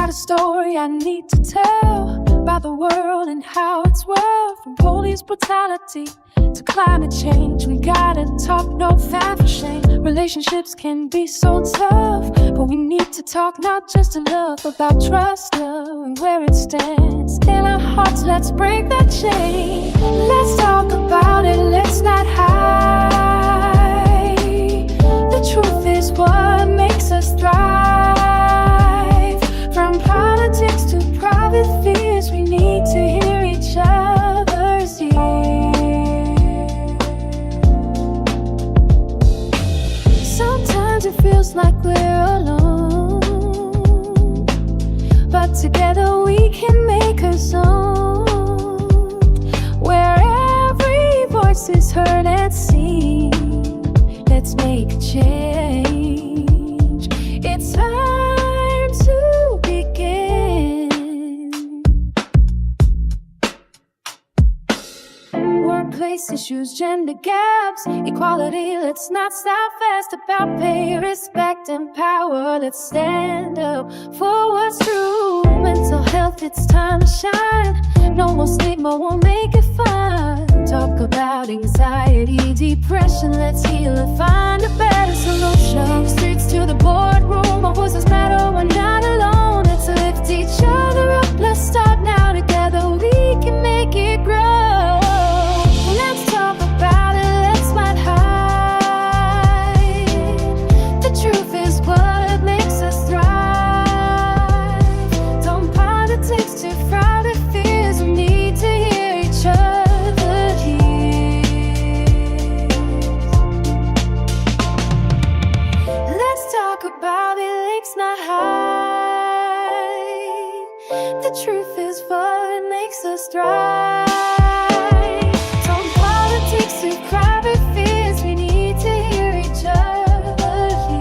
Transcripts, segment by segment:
Got a story I need to tell about the world and how it's world. From police brutality to climate change, we gotta talk, no fat for shame. Relationships can be so tough, but we need to talk not just enough about trust, love, and where it stands in our hearts. Let's break that chain. Let's talk about it, let's not hide. The truth is what makes us thrive. From politics to private fears, we need to hear each other's ears. Sometimes it feels like we're alone, but together we can make a zone where every voice is heard and seen. Let's make a change. It's time to begin. Workplace issues, gender gaps, equality. Let's not stop fast about pay, respect, and power. Let's stand up for what's true. Mental health, it's time to shine. No more stigma, we'll make it fun. Talk about anxiety, depression. Let's heal and find a better solution. Streets to the boardroom, our voices matter, we're not alone. Let's lift each other up, let's start now. Together we can make it grow. Let's talk about it, let's not hide. The truth is what makes us thrive. From politics to private fears, we need to hear each other here. Let's talk about it, let's not hide. The truth is what makes us thrive. From politics to private fears, we need to hear each other here.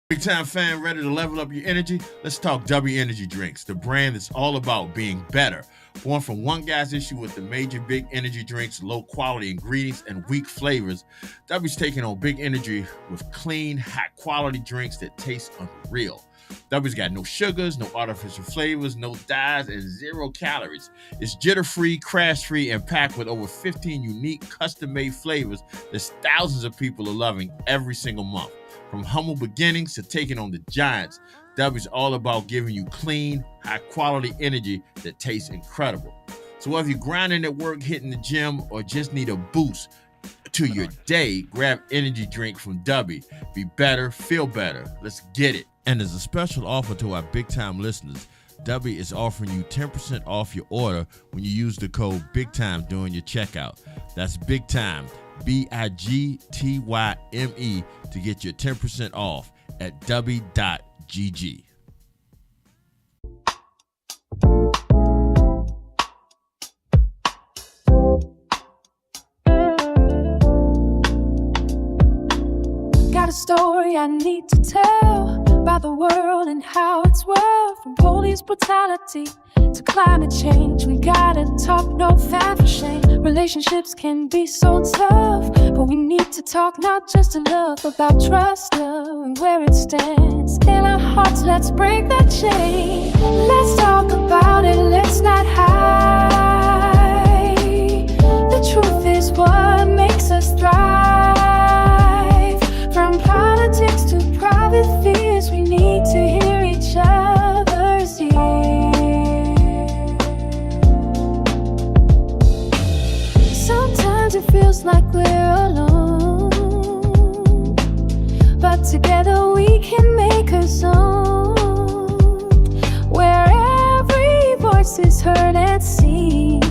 Big time fan, ready to level up your energy? Let's talk W Energy Drinks, the brand that's all about being better. Born from one guy's issue with the major big energy drinks, low quality ingredients, and weak flavors, W's taking on big energy with clean, high quality drinks that taste unreal. W's got no sugars, no artificial flavors, no dyes, and 0 calories. It's jitter-free, crash-free, and packed with over 15 unique custom-made flavors that thousands of people are loving every single month. From humble beginnings to taking on the giants, W's all about giving you clean, high-quality energy that tastes incredible. So whether you're grinding at work, hitting the gym, or just need a boost to your day, grab energy drink from W. Be better, feel better. Let's get it. And as a special offer to our big-time listeners, W is offering you 10% off your order when you use the code BIGTIME during your checkout. That's BIGTIME, BIGTYME, to get your 10% off at W.GG. Got a story I need to tell about the world and how it's world. From police brutality to climate change, we gotta talk, no fat for shame. Relationships can be so tough, but we need to talk not just enough about trust, love, and where it stands in our hearts. Let's break that chain. Let's talk about it, let's not hide. The truth is what makes us thrive. From politics to private fears, we need to hear each other's ears. Sometimes it feels like we're alone, but together we can make a zone where every voice is heard and seen.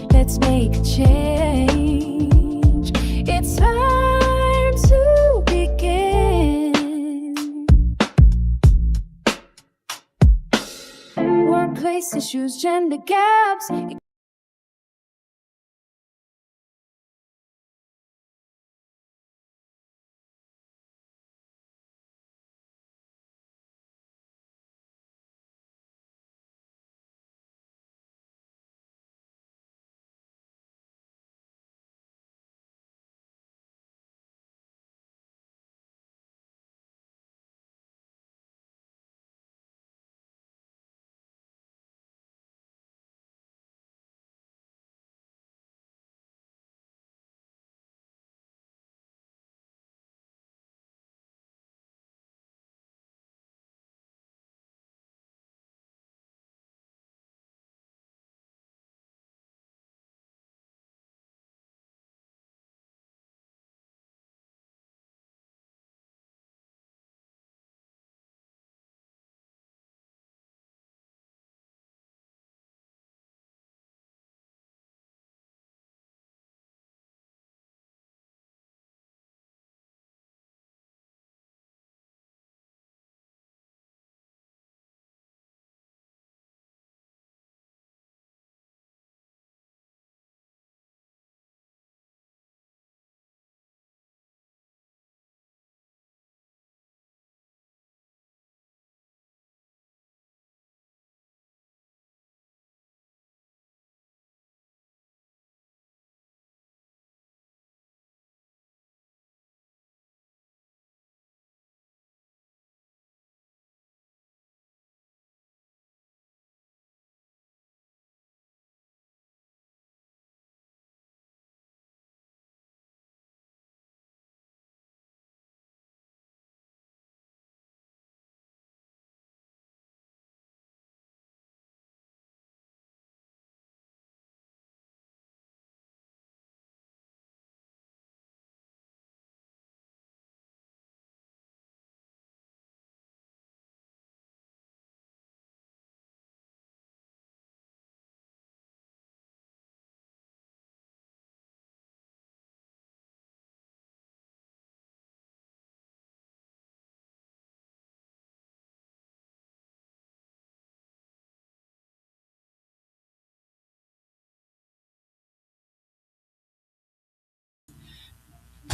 Let's make a change. It's time to begin. Workplace issues, gender gaps,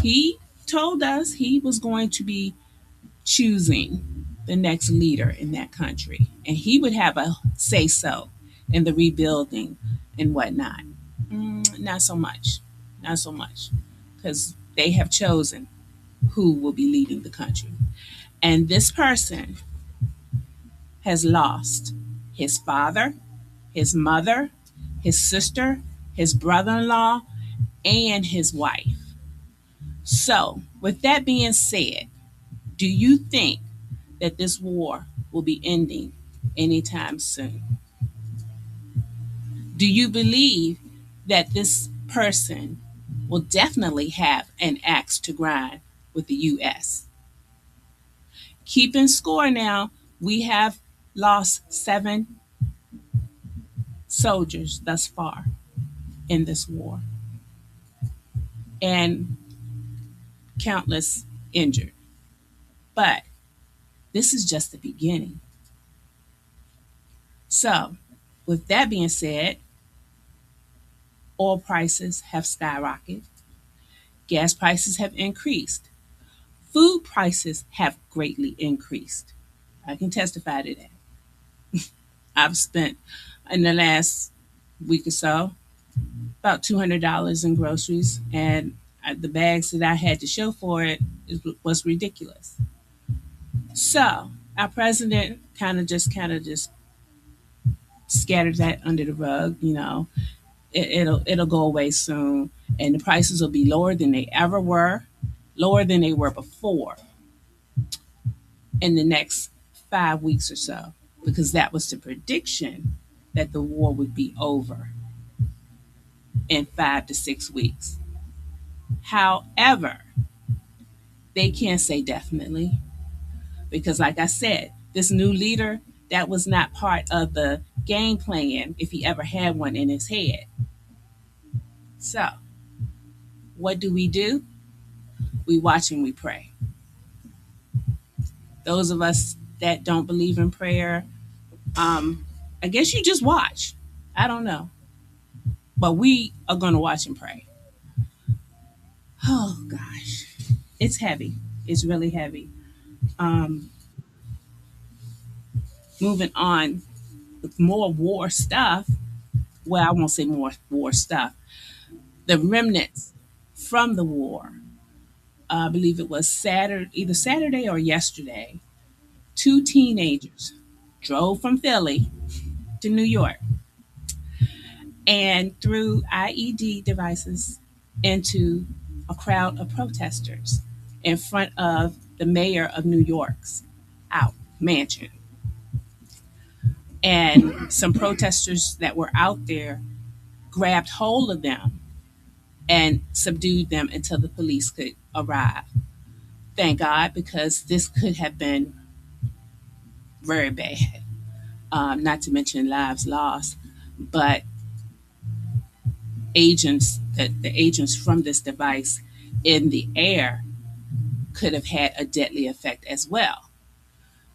He told us he was going to be choosing the next leader in that country, and he would have a say so in the rebuilding and whatnot. Not so much, not so much, because they have chosen who will be leading the country. And this person has lost his father, his mother, his sister, his brother in law, and his wife. So, with that being said, do you think that this war will be ending anytime soon? Do you believe that this person will definitely have an axe to grind with the U.S.? Keeping score now, we have lost 7 soldiers thus far in this war and countless injured. But this is just the beginning. So, with that being said, oil prices have skyrocketed, gas prices have increased, food prices have greatly increased. I can testify to that. I've spent in the last week or so about $200 in groceries, and the bags that I had to show for it was ridiculous. So our president kind of just scattered that under the rug. It'll go away soon, and the prices will be lower than they ever were, lower than they were before in the next 5 weeks or so, because that was the prediction that the war would be over in 5 to 6 weeks. However, they can't say definitely because, like I said, this new leader, that was not part of the game plan if he ever had one in his head. So, what do? We watch and we pray. Those of us that don't believe in prayer, I guess you just watch. I don't know. But we are going to watch and pray. Oh, gosh. It's heavy. It's really heavy. Um, Moving on with more war stuff. Well, I won't say more war stuff. The remnants from the war. I believe it was Saturday, either Saturday or yesterday. 2 teenagers drove from Philly to New York and threw IED devices into a crowd of protesters in front of the mayor of New York's out mansion. And some protesters that were out there grabbed hold of them and subdued them until the police could arrive. Thank God, because this could have been very bad. Not to mention lives lost, but the agents from this device in the air could have had a deadly effect as well.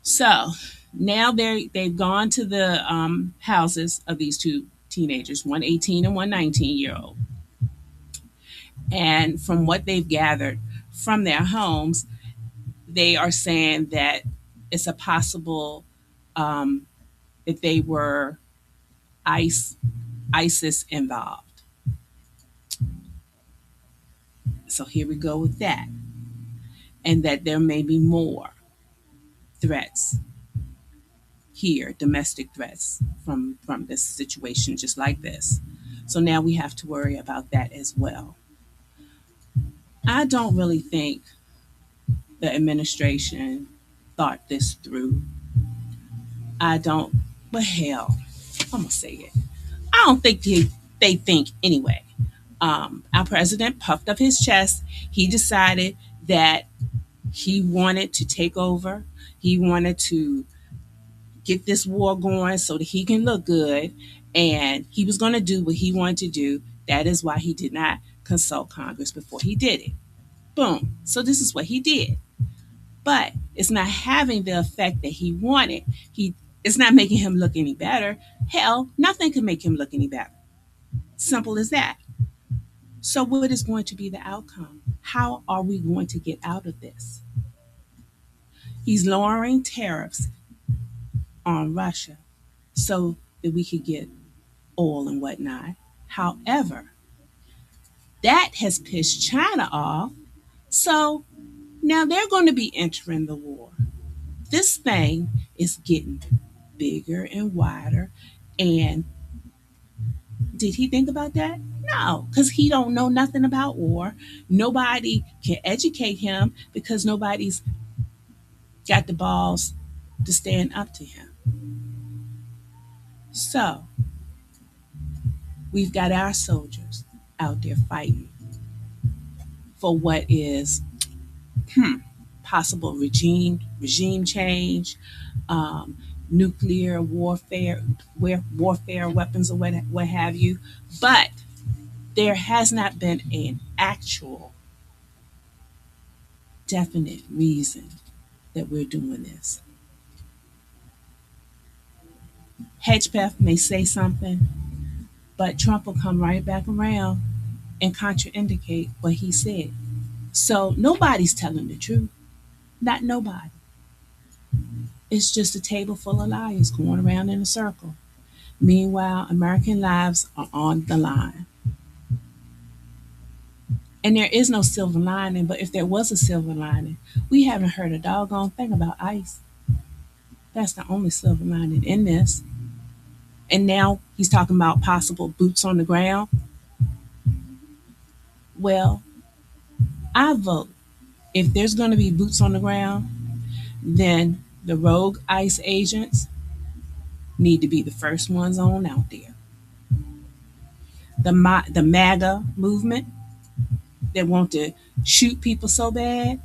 So now they've gone to the houses of these 2 teenagers, one 18 and one 19-year old. And from what they've gathered from their homes, they are saying that it's a possible that they were ISIS involved. So here we go with that. And that there may be more threats here, domestic threats from this situation just like this. So now we have to worry about that as well. I don't really think the administration thought this through. I don't, but hell, I'm gonna say it. I don't think they think anyway. Our president puffed up his chest. He decided that he wanted to take over. He wanted to get this war going so that he can look good. And he was going to do what he wanted to do. That is why he did not consult Congress before he did it. Boom. So this is what he did. But it's not having the effect that he wanted. It's not making him look any better. Hell, nothing can make him look any better. Simple as that. So, what is going to be the outcome? How are we going to get out of this? He's lowering tariffs on Russia so that we could get oil and whatnot. However, that has pissed China off. So now they're going to be entering the war. This thing is getting bigger and wider. And did he think about that? No, because he don't know nothing about war. Nobody can educate him because nobody's got the balls to stand up to him. So we've got our soldiers out there fighting for what is possible regime change, um, nuclear warfare weapons or what have you. But there has not been an actual definite reason that we're doing this. Hedgepeth may say something, but Trump will come right back around and contraindicate what he said. So nobody's telling the truth. Not nobody. It's just a table full of liars going around in a circle. Meanwhile, American lives are on the line. And there is no silver lining, but if there was a silver lining, we haven't heard a doggone thing about ICE. That's the only silver lining in this. And now he's talking about possible boots on the ground. Well, I vote if there's going to be boots on the ground, then the rogue ICE agents need to be the first ones on out there. The MAGA movement that want to shoot people so bad,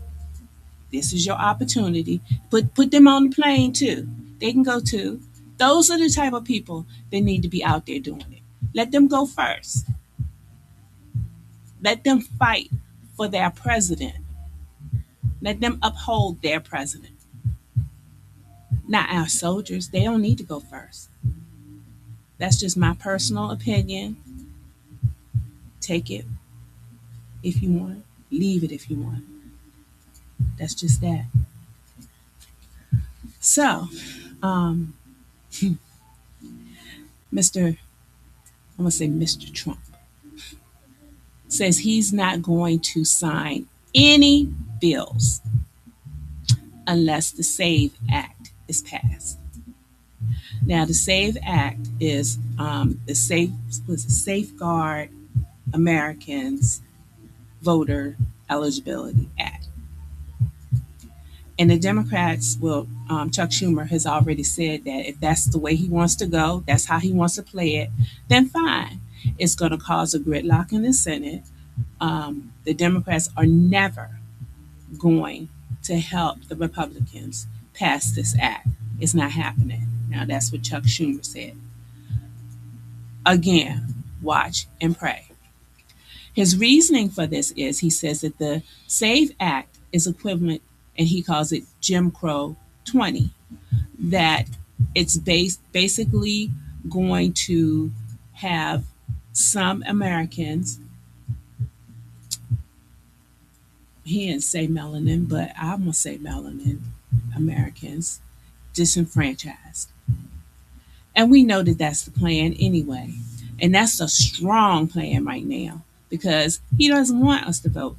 this is your opportunity. Put them on the plane too. They can go too. Those are the type of people that need to be out there doing it. Let them go first. Let them fight for their president. Let them uphold their president. Not our soldiers. They don't need to go first. That's just my personal opinion. Take it if you want. Leave it if you want. That's just that. So, Mr. I'm going to say Mr. Trump says he's not going to sign any bills unless the SAVE Act is passed. Now, the SAVE Act is Safeguard Americans Voter Eligibility Act. And the Democrats will, Chuck Schumer has already said that if that's the way he wants to go, that's how he wants to play it, then fine. It's going to cause a gridlock in the Senate. The Democrats are never going to help the Republicans pass this act. It's not happening. Now, that's what Chuck Schumer said. Again, watch and pray. His reasoning for this is he says that the SAVE Act is equivalent, and he calls it Jim Crow 20, that it's basically going to have some Americans, he didn't say melanin, but I'm going to say melanin Americans, disenfranchised. And we know that that's the plan anyway. And that's a strong plan right now because he doesn't want us to vote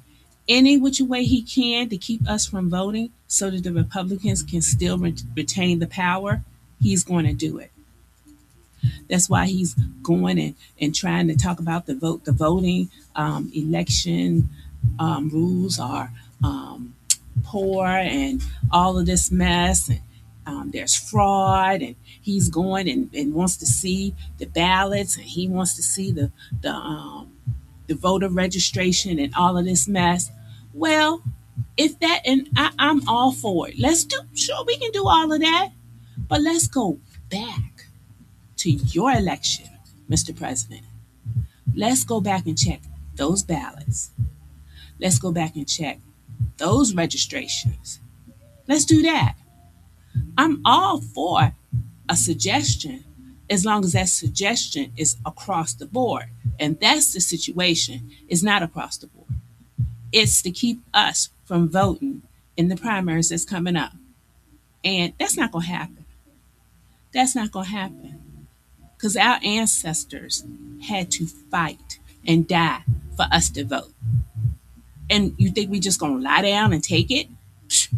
any which way he can to keep us from voting so that the Republicans can still retain the power. He's going to do it. That's why he's going and trying to talk about the voting election rules are poor and all of this mess. And there's fraud, and he's going and wants to see the ballots, and he wants to see the voter registration and all of this mess. Well, if that, and I'm all for it. Let's do, sure, we can do all of that, but let's go back to your election, Mr. President. Let's go back and check those ballots. Let's go back and check those registrations. Let's do that. I'm all for a suggestion, as long as that suggestion is across the board. And that's the situation. It's not across the board. It's to keep us from voting in the primaries that's coming up. And that's not going to happen. That's not going to happen. Because our ancestors had to fight and die for us to vote. And you think we just going to lie down and take it?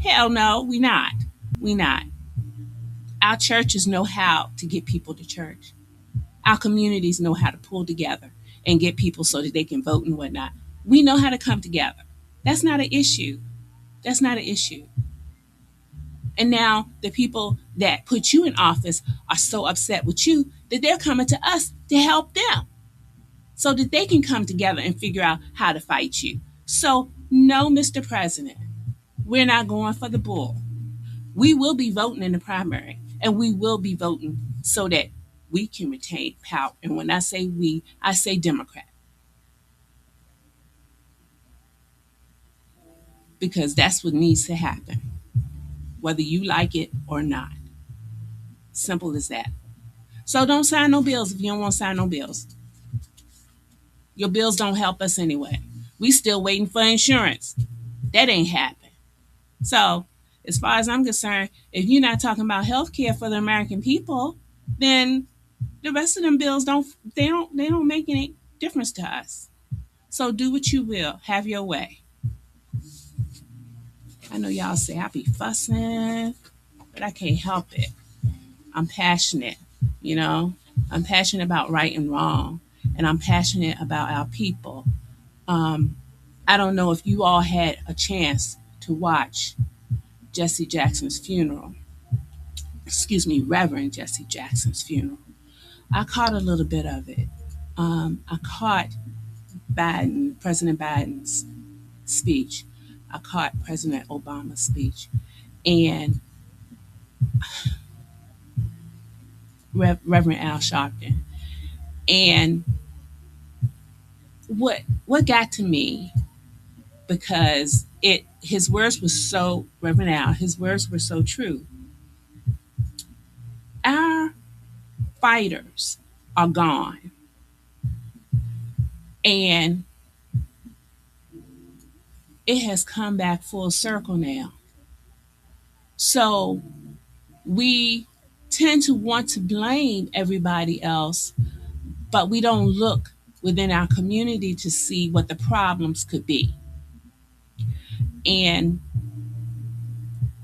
Hell no, we not. We not. Our churches know how to get people to church. Our communities know how to pull together and get people so that they can vote and whatnot. We know how to come together. That's not an issue. That's not an issue. And now the people that put you in office are so upset with you that they're coming to us to help them so that they can come together and figure out how to fight you. So, no, Mr. President, we're not going for the bull. We will be voting in the primary, and we will be voting so that we can retain power. And when I say we, I say Democrat. Because that's what needs to happen, whether you like it or not. Simple as that. So don't sign no bills if you don't want to sign no bills. Your bills don't help us anyway. We still waiting for insurance. That ain't happening. So, as far as I'm concerned, if you're not talking about health care for the American people, then the rest of them bills don't make any difference to us. So do what you will. Have your way. I know y'all say I be fussing, but I can't help it. I'm passionate, you know. I'm passionate about right and wrong, and I'm passionate about our people. I don't know if you all had a chance to watch Jesse Jackson's funeral. Excuse me, Reverend Jesse Jackson's funeral. I caught a little bit of it. I caught President Biden's speech. I caught President Obama's speech. And Reverend Al Sharpton. And what got to me, because his words were so, Reverend Al, his words were so true. Our fighters are gone. And it has come back full circle now. So we tend to want to blame everybody else, but we don't look within our community to see what the problems could be. And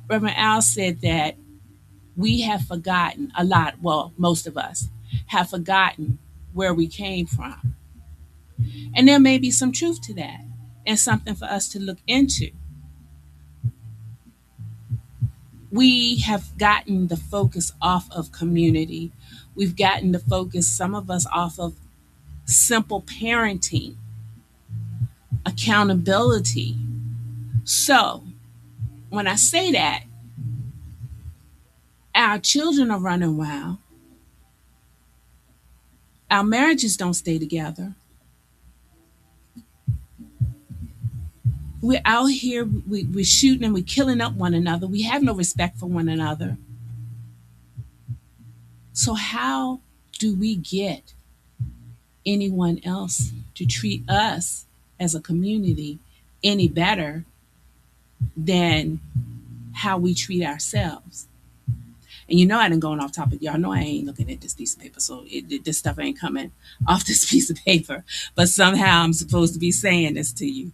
Reverend Al said that we have forgotten a lot, well, most of us have forgotten where we came from. And there may be some truth to that and something for us to look into. We have gotten the focus off of community. We've gotten the focus, some of us, off of simple parenting, accountability. So when I say that, our children are running wild. Our marriages don't stay together. We're out here, we're shooting and we're killing up one another. We have no respect for one another. So how do we get anyone else to treat us as a community any better than how we treat ourselves? And you know I done gone off topic. Y'all know I ain't looking at this piece of paper, so this stuff ain't coming off this piece of paper. But somehow I'm supposed to be saying this to you.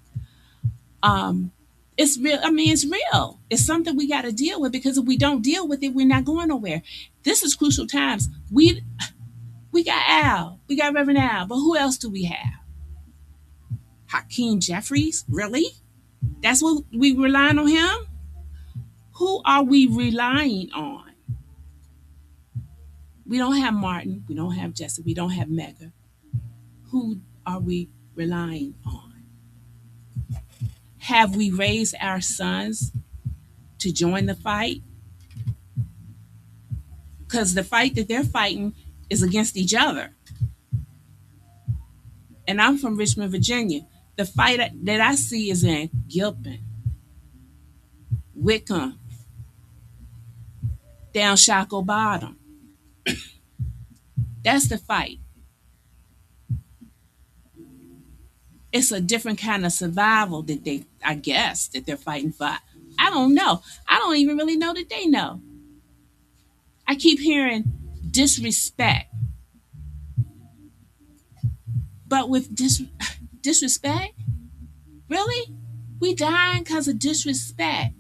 It's real. I mean, it's real. It's something we got to deal with, because if we don't deal with it, we're not going nowhere. This is crucial times. We got Al. We got Reverend Al. But who else do we have? Hakeem Jeffries? Really? That's what we relying on him? Who are we relying on? We don't have Martin. We don't have Jesse. We don't have Mega. Who are we relying on? Have we raised our sons to join the fight? Because the fight that they're fighting is against each other. And I'm from Richmond, Virginia. The fight that I see is in Gilpin, Wickham, down Shockoe Bottom. That's the fight. It's a different kind of survival that I guess, that they're fighting for. I don't know. I don't even really know that they know. I keep hearing disrespect, but with disrespect, really, we dying because of disrespect.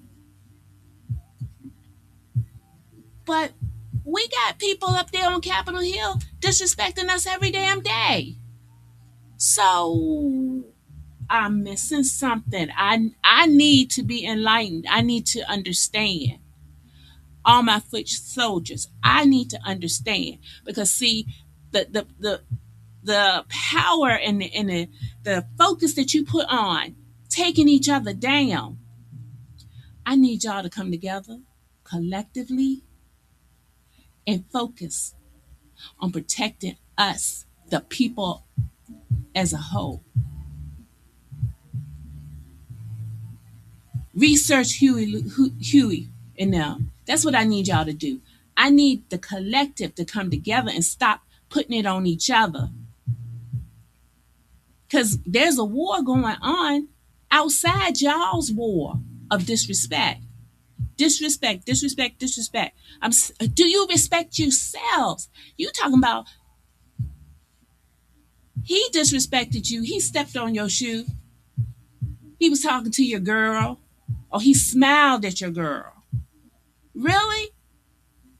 But we got people up there on Capitol Hill disrespecting us every damn day. So I'm missing something. I need to be enlightened. I need to understand. All my foot soldiers, I need to understand, because see, the power and the focus that you put on taking each other down. I need y'all to come together collectively and focus on protecting us, the people as a whole. Research Huey and them. That's what I need y'all to do. I need the collective to come together and stop putting it on each other. Because there's a war going on outside y'all's war of disrespect. Disrespect, disrespect, disrespect. Do you respect yourselves? You talking about he disrespected you. He stepped on your shoe. He was talking to your girl, or he smiled at your girl. Really?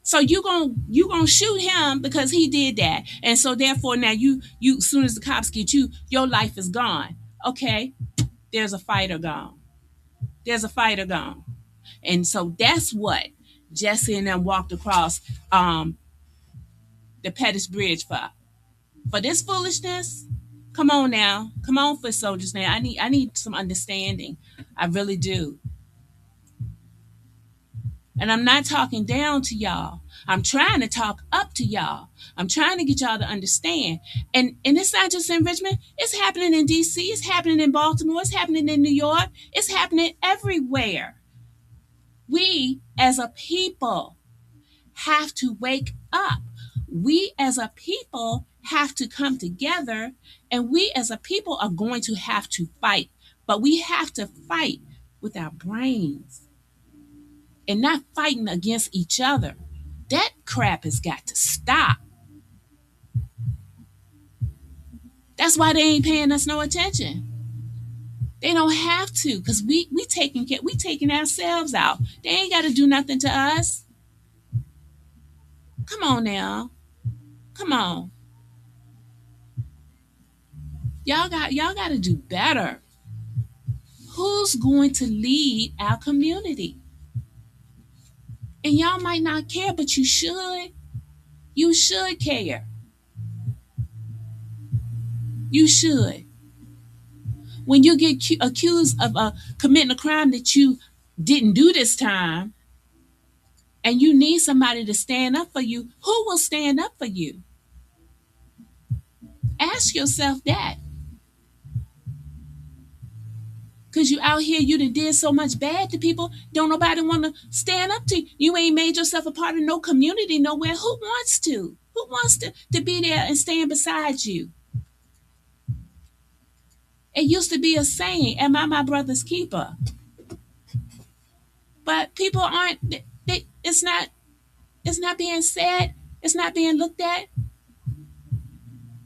So you gonna shoot him because he did that, and so therefore now you as soon as the cops get you, your life is gone. Okay, there's a fighter gone. There's a fighter gone, and so that's what Jesse and them walked across the Pettis Bridge for this foolishness. Come on now, come on, foot soldiers. Now I need some understanding. I really do. And I'm not talking down to y'all. I'm trying to talk up to y'all. I'm trying to get y'all to understand. And it's not just in Richmond. It's happening in DC. It's happening in Baltimore. It's happening in New York. It's happening everywhere. We as a people have to wake up. We as a people have to come together, and we as a people are going to have to fight. But we have to fight with our brains and not fighting against each other. That crap has got to stop. That's why they ain't paying us no attention. They don't have to, because we taking ourselves out. They ain't got to do nothing to us. Come on now. Come on. Y'all got to do better. Who's going to lead our community? And y'all might not care, but you should. You should care. You should. When you get accused of committing a crime that you didn't do this time, and you need somebody to stand up for you, who will stand up for you? Ask yourself that. Because you out here, you done did so much bad to people, don't nobody want to stand up to you. You ain't made yourself a part of no community nowhere. Who wants to? Who wants to be there and stand beside you? It used to be a saying, am I my brother's keeper? But people aren't, it's not being said, it's not being looked at.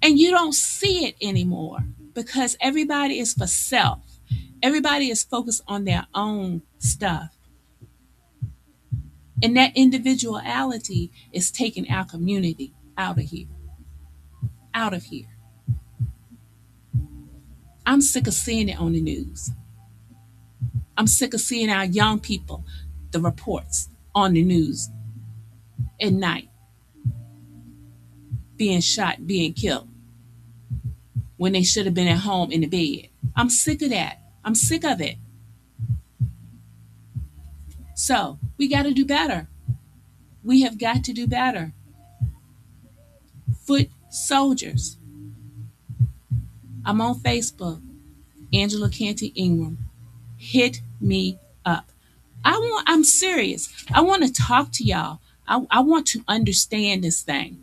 And you don't see it anymore because everybody is for self. Everybody is focused on their own stuff. And that individuality is taking our community out of here. Out of here. I'm sick of seeing it on the news. I'm sick of seeing our young people, the reports on the news at night, being shot, being killed, when they should have been at home in the bed. I'm sick of that. I'm sick of it. So we got to do better. We have got to do better. Foot soldiers. I'm on Facebook, Angela Canty Ingram. Hit me up. I'm serious. I want to talk to y'all. I want to understand this thing.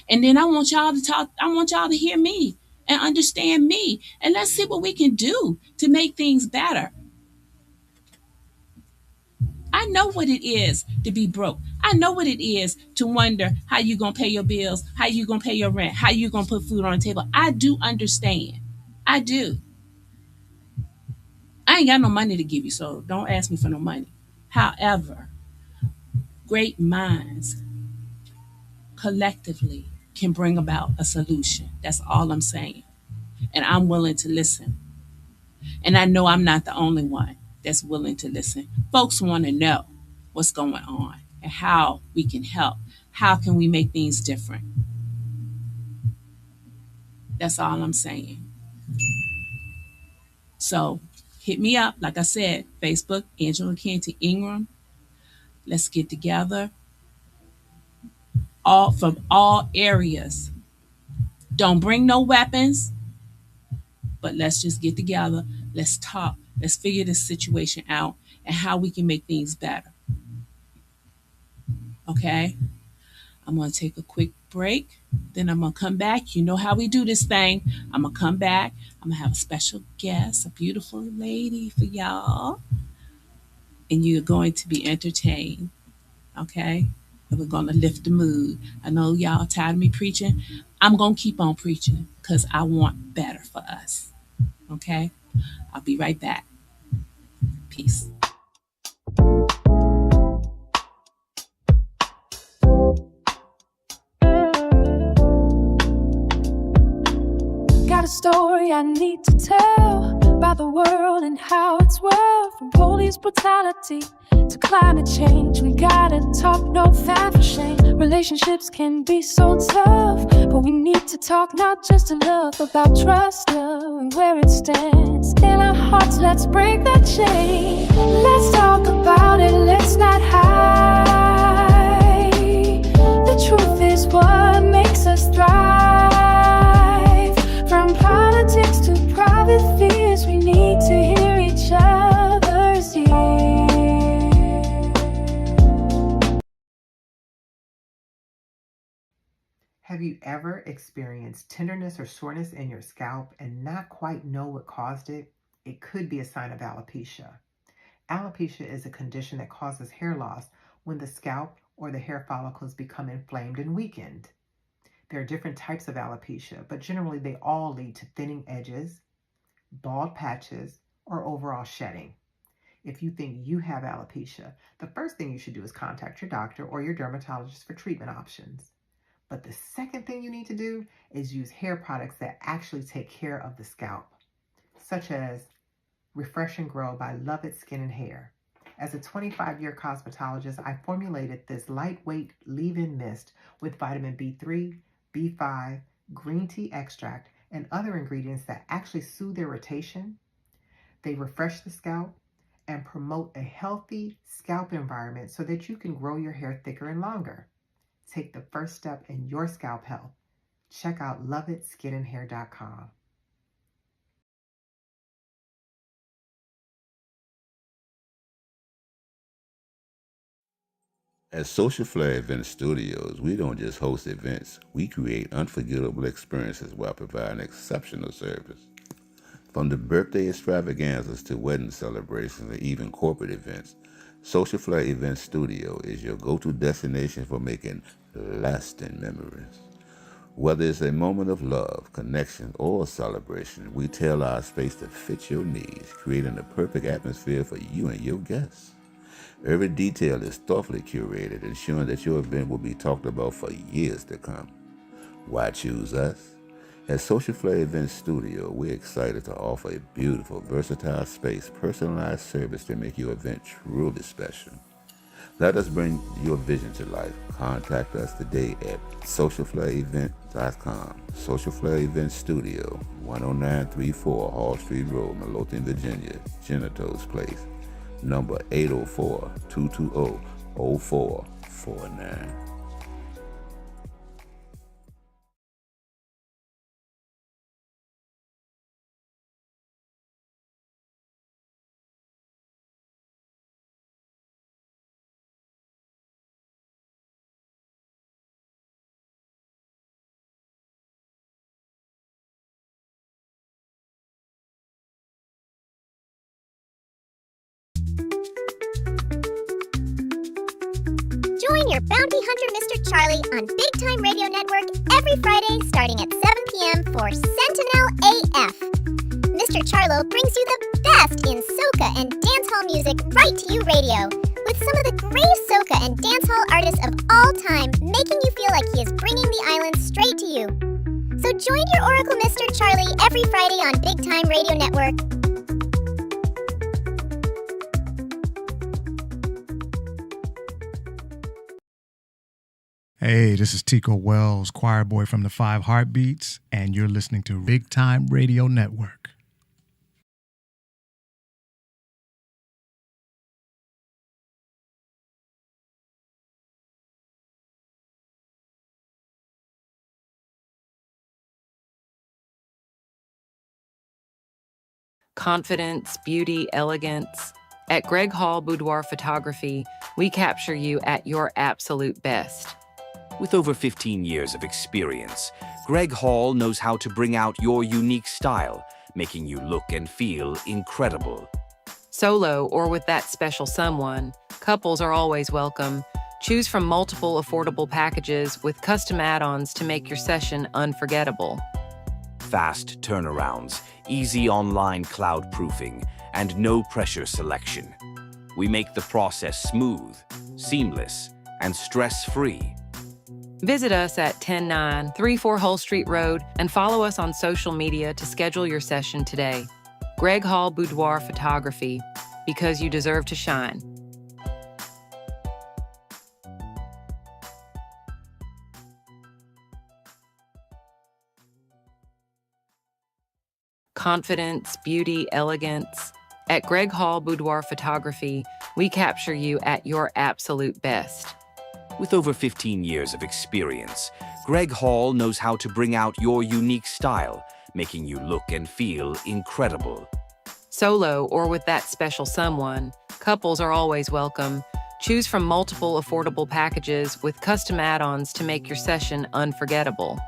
And then I want y'all to talk, I want y'all to hear me and understand me. And let's see what we can do to make things better. I know what it is to be broke. I know what it is to wonder how you gonna pay your bills, how you gonna pay your rent, how you gonna put food on the table. I do understand. I do. I ain't got no money to give you, so don't ask me for no money. However, great minds collectively can bring about a solution. That's all I'm saying. And I'm willing to listen. And I know I'm not the only one that's willing to listen. Folks want to know what's going on and how we can help. How can we make things different? That's all I'm saying. So hit me up. Like I said, Facebook, Angela Canty Ingram. Let's get together. All from all areas. Don't bring no weapons, but let's just get together. Let's talk. Let's figure this situation out and how we can make things better. Okay? I'm going to take a quick break. Then I'm going to come back. You know how we do this thing. I'm going to come back. I'm going to have a special guest, a beautiful lady for y'all. And you're going to be entertained. Okay? And we're going to lift the mood. I know y'all tired of me preaching. I'm going to keep on preaching because I want better for us. Okay? I'll be right back. Peace. Got a story I need to tell about the world and how it's world. From police brutality to climate change, we gotta talk, no time for shame. Relationships can be so tough, but we need to talk not just enough about trust, love, and where it stands. In our hearts, let's break that chain. Let's talk about it, let's not hide. The truth is what makes us thrive. From politics to private fears, we need to hear each other's ears. Have you ever experienced tenderness or soreness in your scalp and not quite know what caused it? It could be a sign of alopecia. Alopecia is a condition that causes hair loss when the scalp or the hair follicles become inflamed and weakened. There are different types of alopecia, but generally they all lead to thinning edges, bald patches, or overall shedding. If you think you have alopecia, the first thing you should do is contact your doctor or your dermatologist for treatment options. But the second thing you need to do is use hair products that actually take care of the scalp, such as Refresh and Grow by Love It Skin and Hair. As a 25-year cosmetologist, I formulated this lightweight leave-in mist with vitamin B3, B5, green tea extract, and other ingredients that actually soothe irritation. They refresh the scalp and promote a healthy scalp environment so that you can grow your hair thicker and longer. Take the first step in your scalp health. Check out loveitskinandhair.com. At Social Flair Event Studios, we don't just host events, we create unforgettable experiences while providing exceptional service. From the birthday extravaganzas to wedding celebrations and even corporate events, Social Flair Event Studio is your go-to destination for making lasting memories. Whether it's a moment of love, connection, or celebration, we tailor our space to fit your needs, creating the perfect atmosphere for you and your guests. Every detail is thoughtfully curated, ensuring that your event will be talked about for years to come. Why choose us? At Social Flair Event Studio, we're excited to offer a beautiful, versatile space, personalized service to make your event truly special. Let us bring your vision to life. Contact us today at socialflairevent.com. Social Flair Event Studio, 10934 Hall Street Road, Midlothian, Virginia, Genitals Place. Number 804-220-0449. Join your bounty hunter, Mr. Charlie, on Big Time Radio Network every Friday starting at 7 p.m. for Sentinel AF. Mr. Charlo brings you the best in soca and dancehall music right to you radio, with some of the greatest soca and dancehall artists of all time, making you feel like he is bringing the island straight to you. So join your Oracle Mr. Charlie every Friday on Big Time Radio Network. Hey, this is Tico Wells, choir boy from the Five Heartbeats, and you're listening to Big Time Radio Network. Confidence, beauty, elegance. At Greg Hall Boudoir Photography, we capture you at your absolute best. With over 15 years of experience, Greg Hall knows how to bring out your unique style, making you look and feel incredible. Solo or with that special someone, couples are always welcome. Choose from multiple affordable packages with custom add-ons to make your session unforgettable. Fast turnarounds, easy online cloud proofing, and no pressure selection. We make the process smooth, seamless, and stress-free. Visit us at 10934 Hull Street Road and follow us on social media to schedule your session today. Greg Hall Boudoir Photography, because you deserve to shine. Confidence, beauty, elegance. At Greg Hall Boudoir Photography, we capture you at your absolute best. With over 15 years of experience, Greg Hall knows how to bring out your unique style, making you look and feel incredible. Solo or with that special someone, couples are always welcome. Choose from multiple affordable packages with custom add-ons to make your session unforgettable.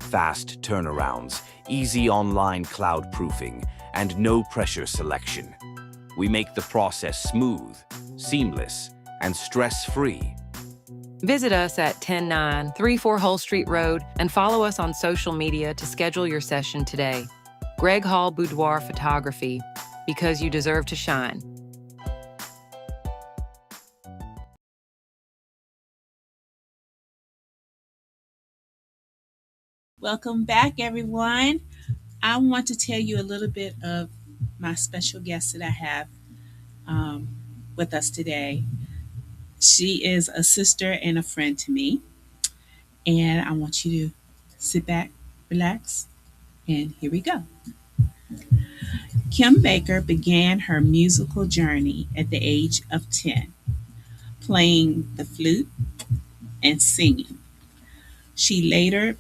Fast turnarounds, easy online cloud proofing, and no pressure selection. We make the process smooth, seamless, and stress-free. Visit us at 10934 Hull Street Road and follow us on social media to schedule your session today. Greg Hall Boudoir Photography, because you deserve to shine. Welcome back, everyone. I want to tell you a little bit of my special guest that I have with us today. She is a sister and a friend to me, and I want you to sit back, relax, and here we go. Kim Baker began her musical journey at the age of 10, playing the flute and singing. She later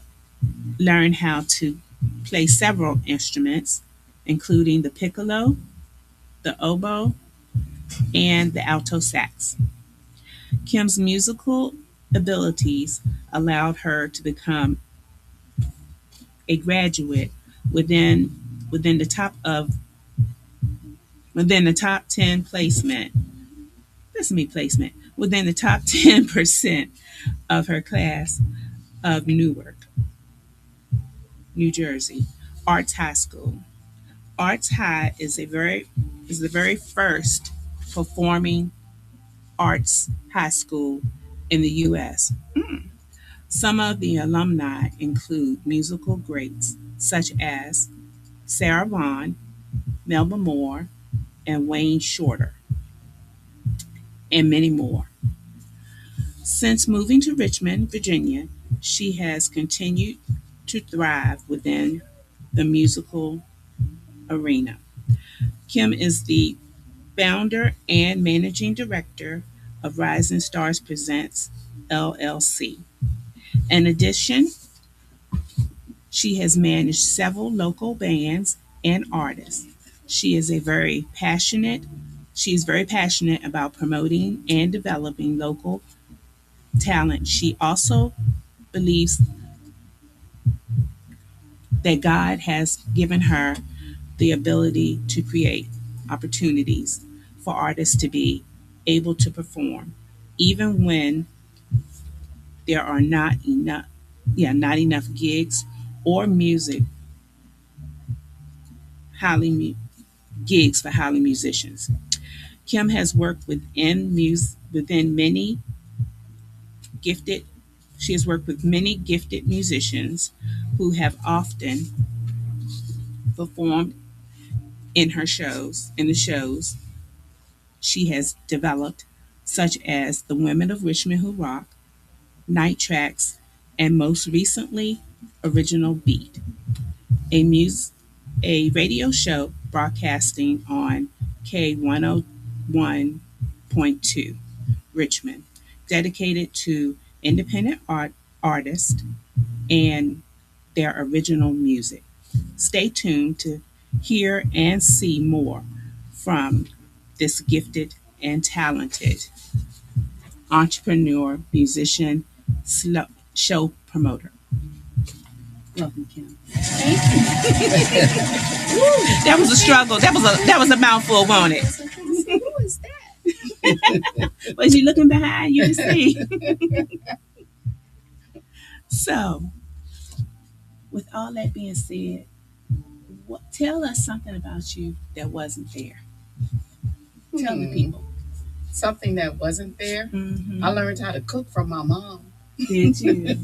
learned how to play several instruments, including the piccolo, the oboe, and the alto sax. Kim's musical abilities allowed her to become a graduate within the top 10 placement. Within the top 10% of her class of Newark, New Jersey, Arts High School. Arts High is the very first performing arts high school in the U.S. Some of the alumni include musical greats such as Sarah Vaughan, Melba Moore, and Wayne Shorter, and many more. Since moving to Richmond, Virginia, she has continued to thrive within the musical arena. Kim is the founder and managing director of Rising Stars Presents LLC. In addition, she has managed several local bands and artists. She is very passionate about promoting and developing local talent. She also believes that God has given her the ability to create opportunities for artists to be able to perform, even when there are not enough gigs or music highly gigs for highly musicians. Kim has worked within many gifted. She has worked with many gifted musicians who have often performed in the shows she has developed, such as the Women of Richmond Who Rock, Night Tracks, and most recently, Original Beat, a a radio show broadcasting on K101.2 Richmond, dedicated to independent artists and their original music. Stay tuned to hear and see more from this gifted and talented entrepreneur, musician, show promoter. Welcome, Kim. That was a struggle. That was a mouthful, wasn't it? Who is that? Was you looking behind you to see? So, with all that being said, tell us something about you that wasn't there. Tell the people. Something that wasn't there. Mm-hmm. I learned how to cook from my mom. Did you?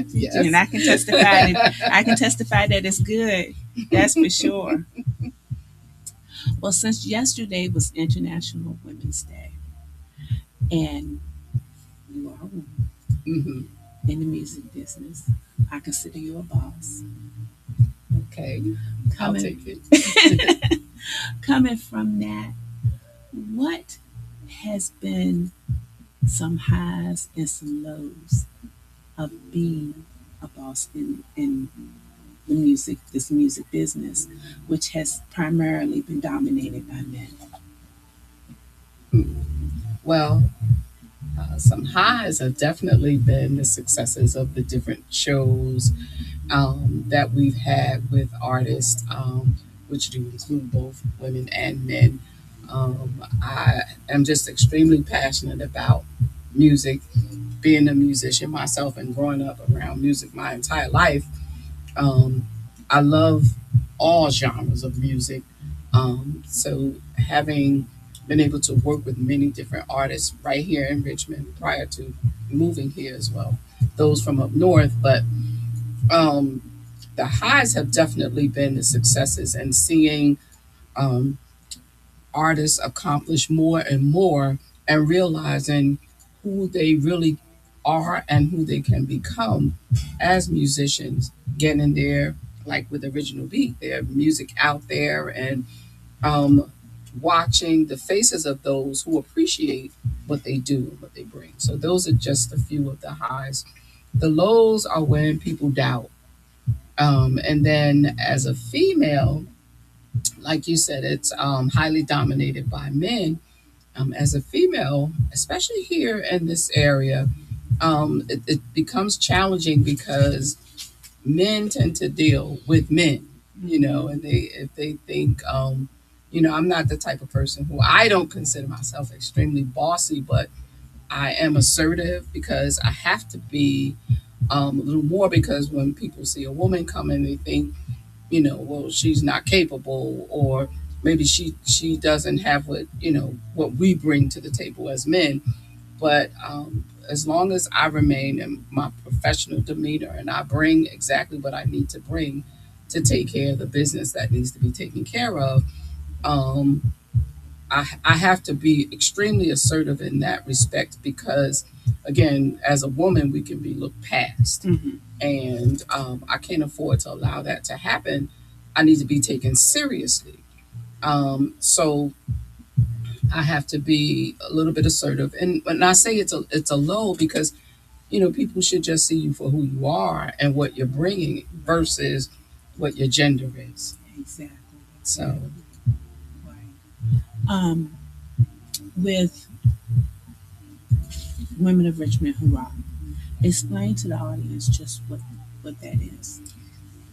Yes. And I can testify. I can testify that it's good. That's for sure. Well, since yesterday was International Women's Day, and you are a woman in the music business, I consider you a boss. Okay, I'll take it. Coming from that, what has been some highs and some lows of being a boss in this music business, which has primarily been dominated by men? Well, some highs have definitely been the successes of the different shows that we've had with artists, which do include both women and men. I am just extremely passionate about music, being a musician myself and growing up around music my entire life. I love all genres of music. So having been able to work with many different artists right here in Richmond prior to moving here as well, those from up north, but the highs have definitely been the successes and seeing artists accomplish more and more and realizing who they really are and who they can become as musicians, getting their, like with Original Beat, their music out there and watching the faces of those who appreciate what they do and what they bring. So those are just a few of the highs. The lows are when people doubt. And then as a female, like you said, it's highly dominated by men. As a female, especially here in this area, it becomes challenging because men tend to deal with men, and if they think, I'm not the type of person who, I don't consider myself extremely bossy, but I am assertive because I have to be a little more, because when people see a woman come in, they think, well, she's not capable, or maybe she doesn't have what we bring to the table as men. But as long as I remain in my professional demeanor and I bring exactly what I need to bring to take care of the business that needs to be taken care of, I have to be extremely assertive in that respect, because again, as a woman, we can be looked past. And I can't afford to allow that to happen. I need to be taken seriously. So I have to be a little bit assertive. And when I say it's a low, because people should just see you for who you are and what you're bringing versus what your gender is. Exactly. So, right. With Women of Richmond Who Rock, explain to the audience just what that is.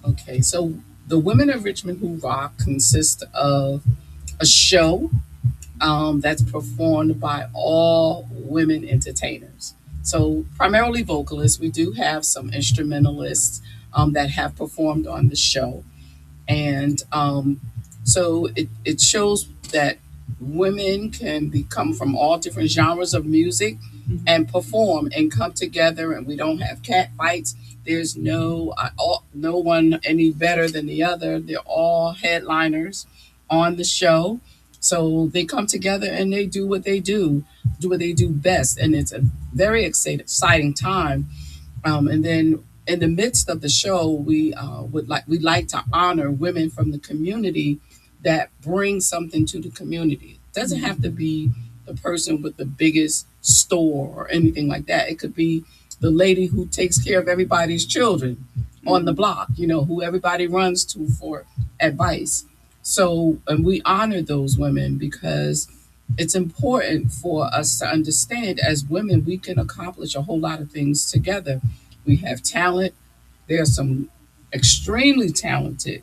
Okay, so the Women of Richmond Who Rock consists of a show that's performed by all women entertainers. So primarily vocalists. We do have some instrumentalists that have performed on the show, and so it shows that women can come from all different genres of music and perform and come together, and we don't have cat fights. There's no one any better than the other. They're all headliners on the show, so they come together and they do what they do best, and it's a very exciting time. And then in the midst of the show, we like to honor women from the community that bring something to the community. It doesn't have to be the person with the biggest store or anything like that. It could be the lady who takes care of everybody's children on the block, who everybody runs to for advice. So, and we honor those women because it's important for us to understand as women, we can accomplish a whole lot of things together. We have talent. There are some extremely talented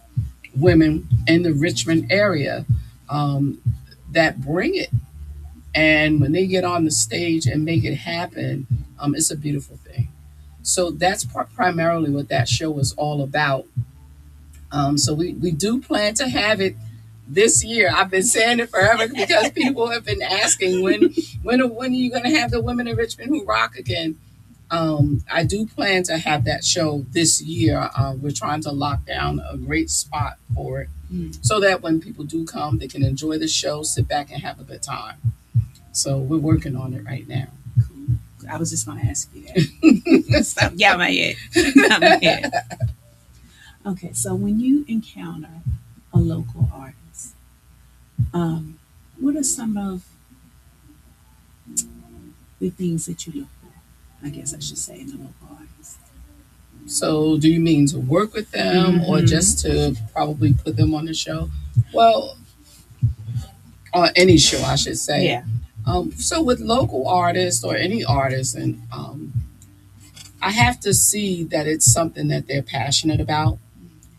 women in the Richmond area that bring it. And when they get on the stage and make it happen, it's a beautiful thing. So that's primarily what that show is all about. So we do plan to have it this year. I've been saying it forever because people have been asking when are you going to have the Women in Richmond Who Rock again? I do plan to have that show this year. We're trying to lock down a great spot for it so that when people do come, they can enjoy the show, sit back and have a good time. So we're working on it right now. I was just going to ask you that. Stop. Yeah, my head. Okay, so when you encounter a local artist, what are some of the things that you look for? I guess I should say in a local artist. So do you mean to work with them or just to probably put them on the show? Well, on any show, I should say. Yeah. So with local artists or any artist, and I have to see that it's something that they're passionate about.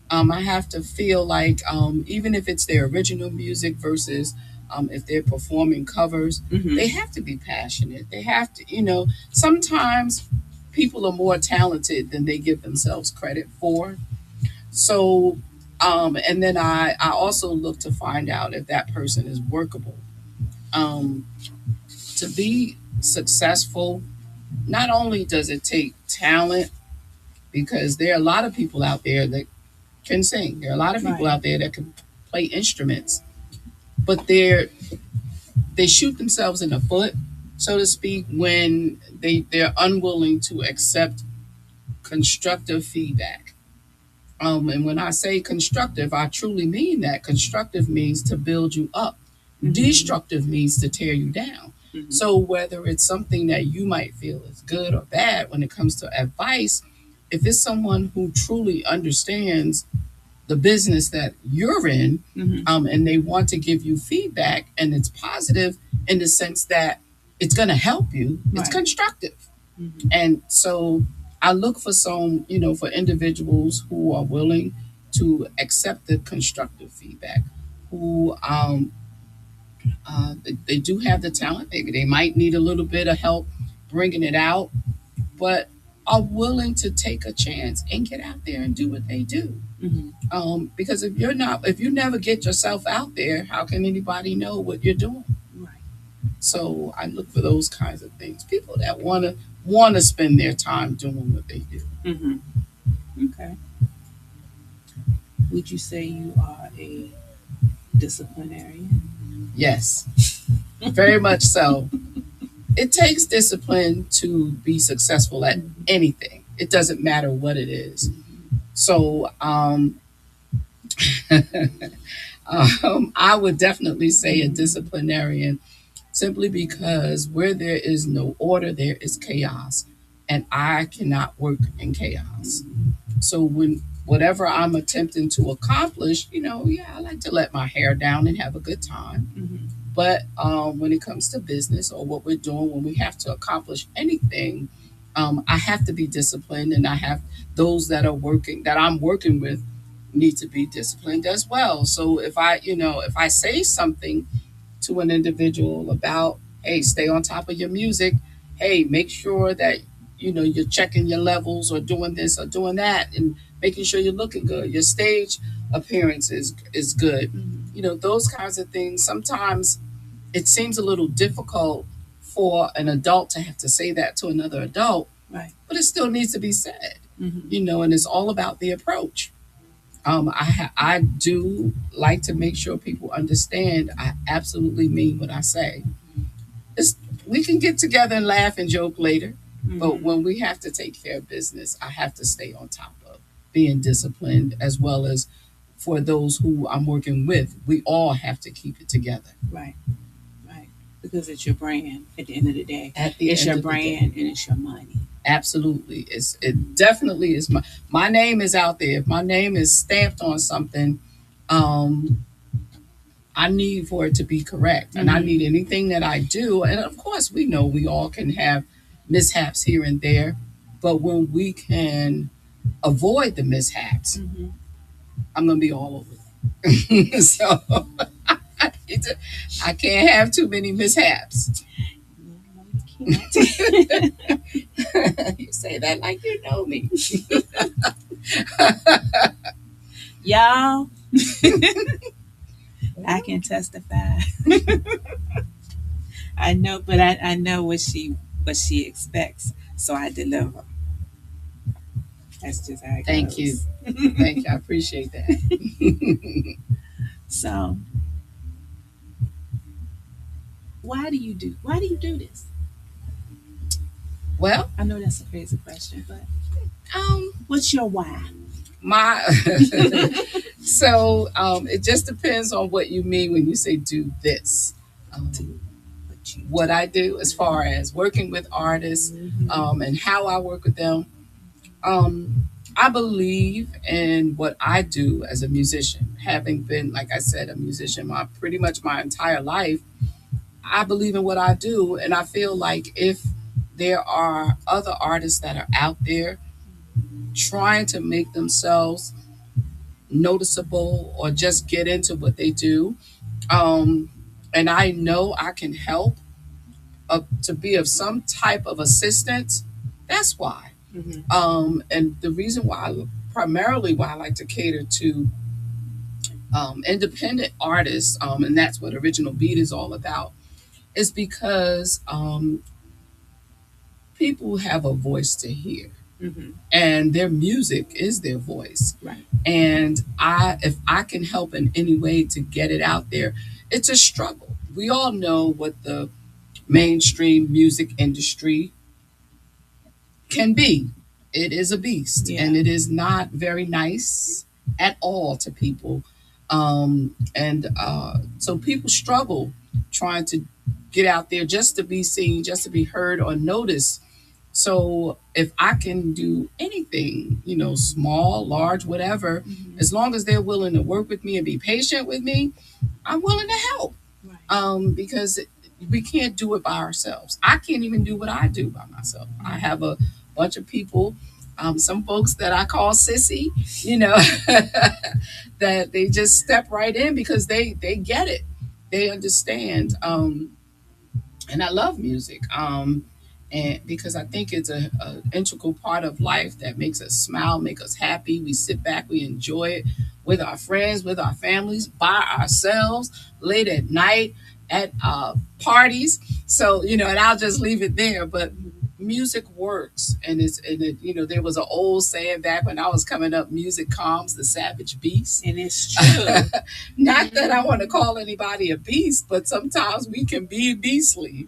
I have to feel like even if it's their original music versus if they're performing covers, they have to be passionate. They have to, sometimes people are more talented than they give themselves credit for. So, and then I also look to find out if that person is workable. To be successful, not only does it take talent, because there are a lot of people out there that can sing. There are a lot of people out there that can play instruments, but they shoot themselves in the foot, so to speak, when they're unwilling to accept constructive feedback. And when I say constructive, I truly mean that. Constructive means to build you up. Destructive means to tear you down. So whether it's something that you might feel is good or bad, when it comes to advice, if it's someone who truly understands the business that you're in, and they want to give you feedback, and it's positive in the sense that it's going to help you, it's constructive. And so I look for for individuals who are willing to accept the constructive feedback, who they do have the talent. Maybe they might need a little bit of help bringing it out, but are willing to take a chance and get out there and do what they do. Because if you never get yourself out there, how can anybody know what you're doing? Right. So I look for those kinds of things. People that want to spend their time doing what they do. Okay. Would you say you are a disciplinarian? Yes, very much so. It takes discipline to be successful at anything. It doesn't matter what it is. So I would definitely say a disciplinarian, simply because where there is no order, there is chaos. And I cannot work in chaos. So whatever I'm attempting to accomplish, I like to let my hair down and have a good time. But when it comes to business or what we're doing, when we have to accomplish anything, I have to be disciplined, and I have those that I'm working with need to be disciplined as well. So if I say something to an individual about, hey, stay on top of your music, hey, make sure that you're checking your levels or doing this or doing that, and making sure you're looking good. Your stage appearance is good. Those kinds of things. Sometimes it seems a little difficult for an adult to have to say that to another adult, Right. but it still needs to be said. And it's all about the approach. I do like to make sure people understand I absolutely mean what I say. We can get together and laugh and joke later, but when we have to take care of business, I have to stay on top of being disciplined, as well as for those who I'm working with. We all have to keep it together. Right. Right. Because it's your brand at the end of the day. It's your brand and it's your money. Absolutely. It definitely is. My name is out there. If my name is stamped on something, I need for it to be correct. And I need anything that I do. And of course, we know we all can have mishaps here and there. But when we can avoid the mishaps, I'm going to be all over it. So I can't have too many mishaps. You say that like you know me. Y'all, I can testify. I know, but I know what she expects, so I deliver. That's just how it Thank goes. you. Thank you. I appreciate that. So, why do you do this? Well, I know that's a crazy question, but what's your why? So it just depends on what you mean when you say do this. What I do as far as working with artists, and how I work with them. I believe in what I do as a musician, having been, like I said, a musician pretty much my entire life. I believe in what I do, and I feel like if there are other artists that are out there trying to make themselves noticeable or just get into what they do, and I know I can help to be of some type of assistance, that's why. And the reason why, primarily why I like to cater to independent artists, and that's what Original Beat is all about, is because people have a voice to hear. And their music is their voice. Right. And if I can help in any way to get it out there, it's a struggle. We all know what the mainstream music industry can be. It is a beast, and it is not very nice at all to people. So people struggle trying to get out there just to be seen, just to be heard or noticed. So if I can do anything, small, large, whatever, as long as they're willing to work with me and be patient with me, I'm willing to help. Right. Because we can't do it by ourselves. I can't even do what I do by myself. I have a bunch of people, some folks that I call sissy, that they just step right in because they get it. They understand. And I love music. And because I think it's a integral part of life that makes us smile, make us happy. We sit back, we enjoy it with our friends, with our families, by ourselves, late at night, at parties. So, and I'll just leave it there. But music works, and there was an old saying back when I was coming up: music calms the savage beast. And it's true. Not that I want to call anybody a beast, but sometimes we can be beastly.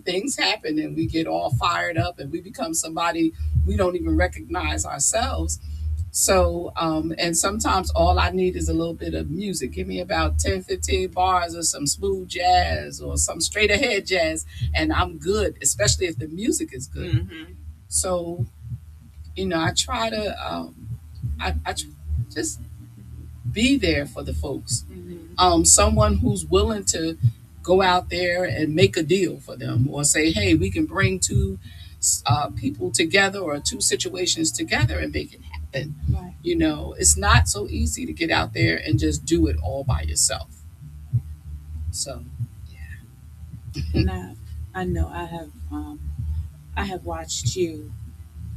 Things happen and we get all fired up and we become somebody we don't even recognize ourselves. So, and sometimes all I need is a little bit of music. Give me about 10, 15 bars of some smooth jazz or some straight ahead jazz, and I'm good, especially if the music is good. So, I try to, just be there for the folks. Someone who's willing to go out there and make a deal for them, or say, hey, we can bring two people together or two situations together and make it happen. Right. It's not so easy to get out there and just do it all by yourself. So, And I know I have I have watched you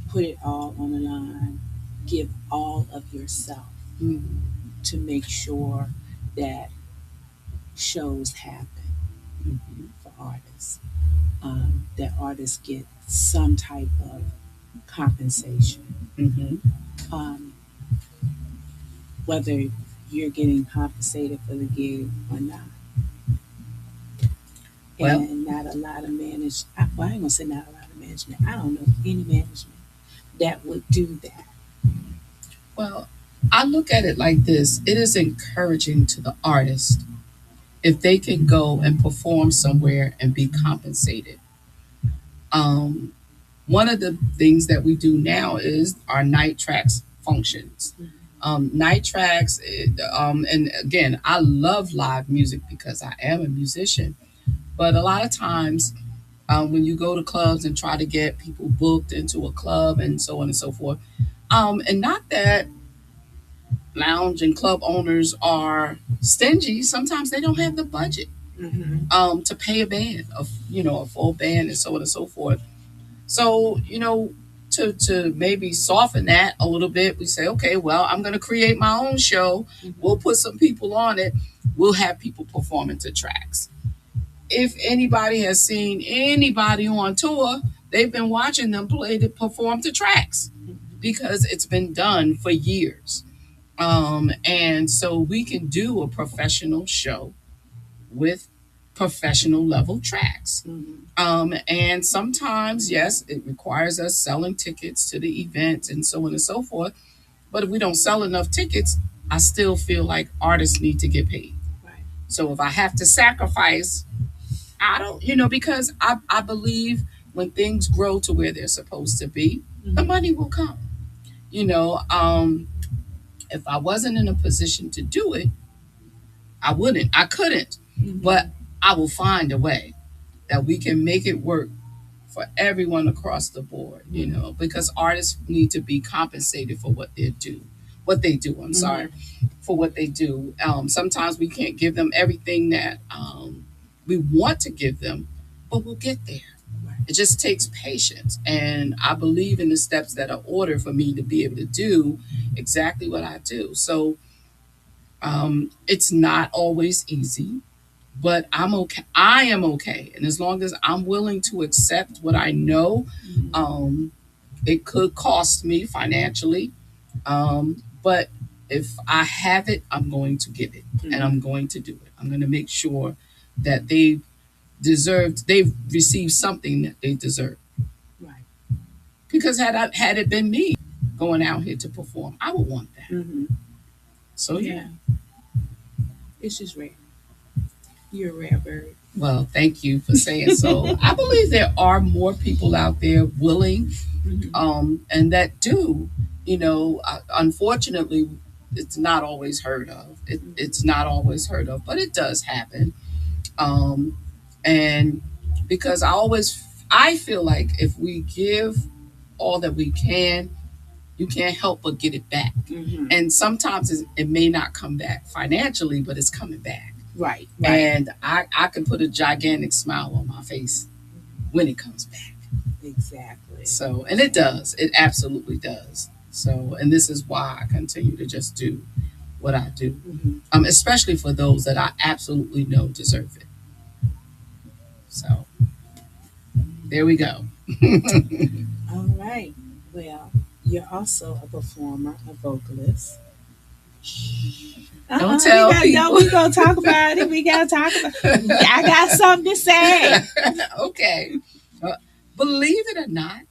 put it all on the line, give all of yourself to make sure that shows happen for artists, that artists get some type of compensation. Um, whether you're getting compensated for the gig or not. Well, And not a lot of well, I ain't gonna say not a lot of management. I don't know any management that would do that. well, I look at it like this. It is encouraging to the artist if they can go and perform somewhere and be compensated. Um, One of the things that we do now is our night tracks functions. Night tracks, and again, I love live music because I am a musician. But a lot of times, when you go to clubs and try to get people booked into a club and so on and so forth, and not that lounge and club owners are stingy, sometimes they don't have the budget to pay a band, a full band and so on and so forth. So, to maybe soften that a little bit, we say, okay, well, I'm going to create my own show. We'll put some people on it. We'll have people performing to tracks. If anybody has seen anybody on tour, they've been watching them perform to tracks because it's been done for years. And so we can do a professional show with professional level tracks. And sometimes, yes, it requires us selling tickets to the event and so on and so forth. But if we don't sell enough tickets, I still feel like artists need to get paid. Right. So if I have to sacrifice, I don't, because I believe when things grow to where they're supposed to be, the money will come. If I wasn't in a position to do it, I wouldn't. I couldn't. But I will find a way that we can make it work for everyone across the board, because artists need to be compensated for what they do. For what they do. Sometimes we can't give them everything that we want to give them, but we'll get there. It just takes patience. And I believe in the steps that are ordered for me to be able to do exactly what I do. So it's not always easy, but I'm okay. I am okay. And as long as I'm willing to accept what I know, it could cost me financially. But if I have it, I'm going to give it and I'm going to do it. I'm going to make sure that they've received something that they deserve. Right. Because had it been me going out here to perform, I would want that. So yeah. It's just rare. You're a rare bird. Well, thank you for saying so. I believe there are more people out there willing, and that do. Unfortunately, it's not always heard of. It's not always heard of, but it does happen. And because I feel like if we give all that we can, you can't help but get it back. And sometimes it may not come back financially, but it's coming back. Right. And I can put a gigantic smile on my face when it comes back. Exactly. So, and it does. It absolutely does. So, and this is why I continue to just do what I do, especially for those that I absolutely know deserve it. So, there we go. All right. Well, you're also a performer, a vocalist. Don't tell people. No, we're going to talk about it. We got to talk about it. I got something to say. Okay. Believe it or not,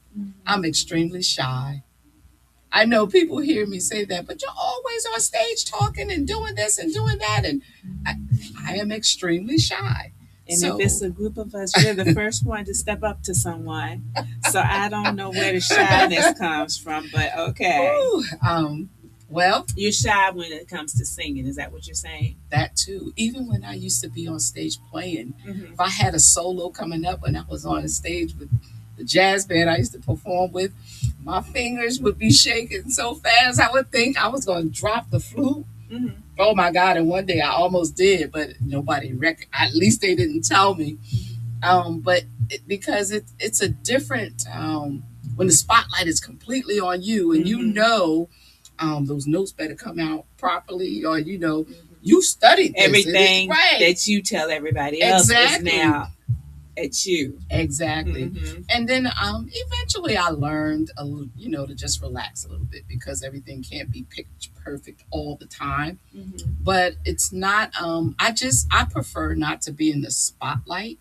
I'm extremely shy. I know people hear me say that, but you're always on stage talking and doing this and doing that. And I am extremely shy. And if it's a group of us, you're the first one to step up to someone. So I don't know where the shyness comes from, but okay. Ooh, well, you're shy when it comes to singing. Is that what you're saying? That too. Even when I used to be on stage playing, if I had a solo coming up when I was on the stage with the jazz band I used to perform with, my fingers would be shaking so fast I would think I was going to drop the flute. Oh my God. And one day I almost did, but nobody at least they didn't tell me. But because it's a different when the spotlight is completely on you, and you know those notes better come out properly, or you studied this, Everything right? that you tell everybody else Exactly. is now at you. Exactly. And then eventually I learned to just relax a little bit, because everything can't be picture perfect all the time. But it's not I prefer not to be in the spotlight.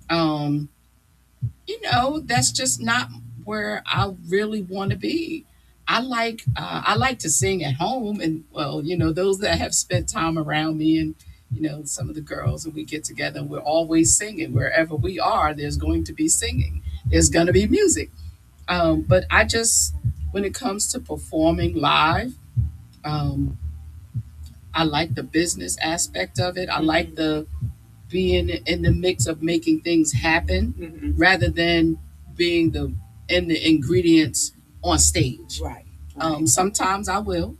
That's just not where I really want to be. I like to sing at home, and well, those that have spent time around me, and some of the girls, and we get together, and we're always singing. Wherever we are, there's going to be singing. There's going to be music. But when it comes to performing live, um, I like the business aspect of it. I like the being in the mix of making things happen, rather than being in the ingredients on stage. Right. Sometimes I will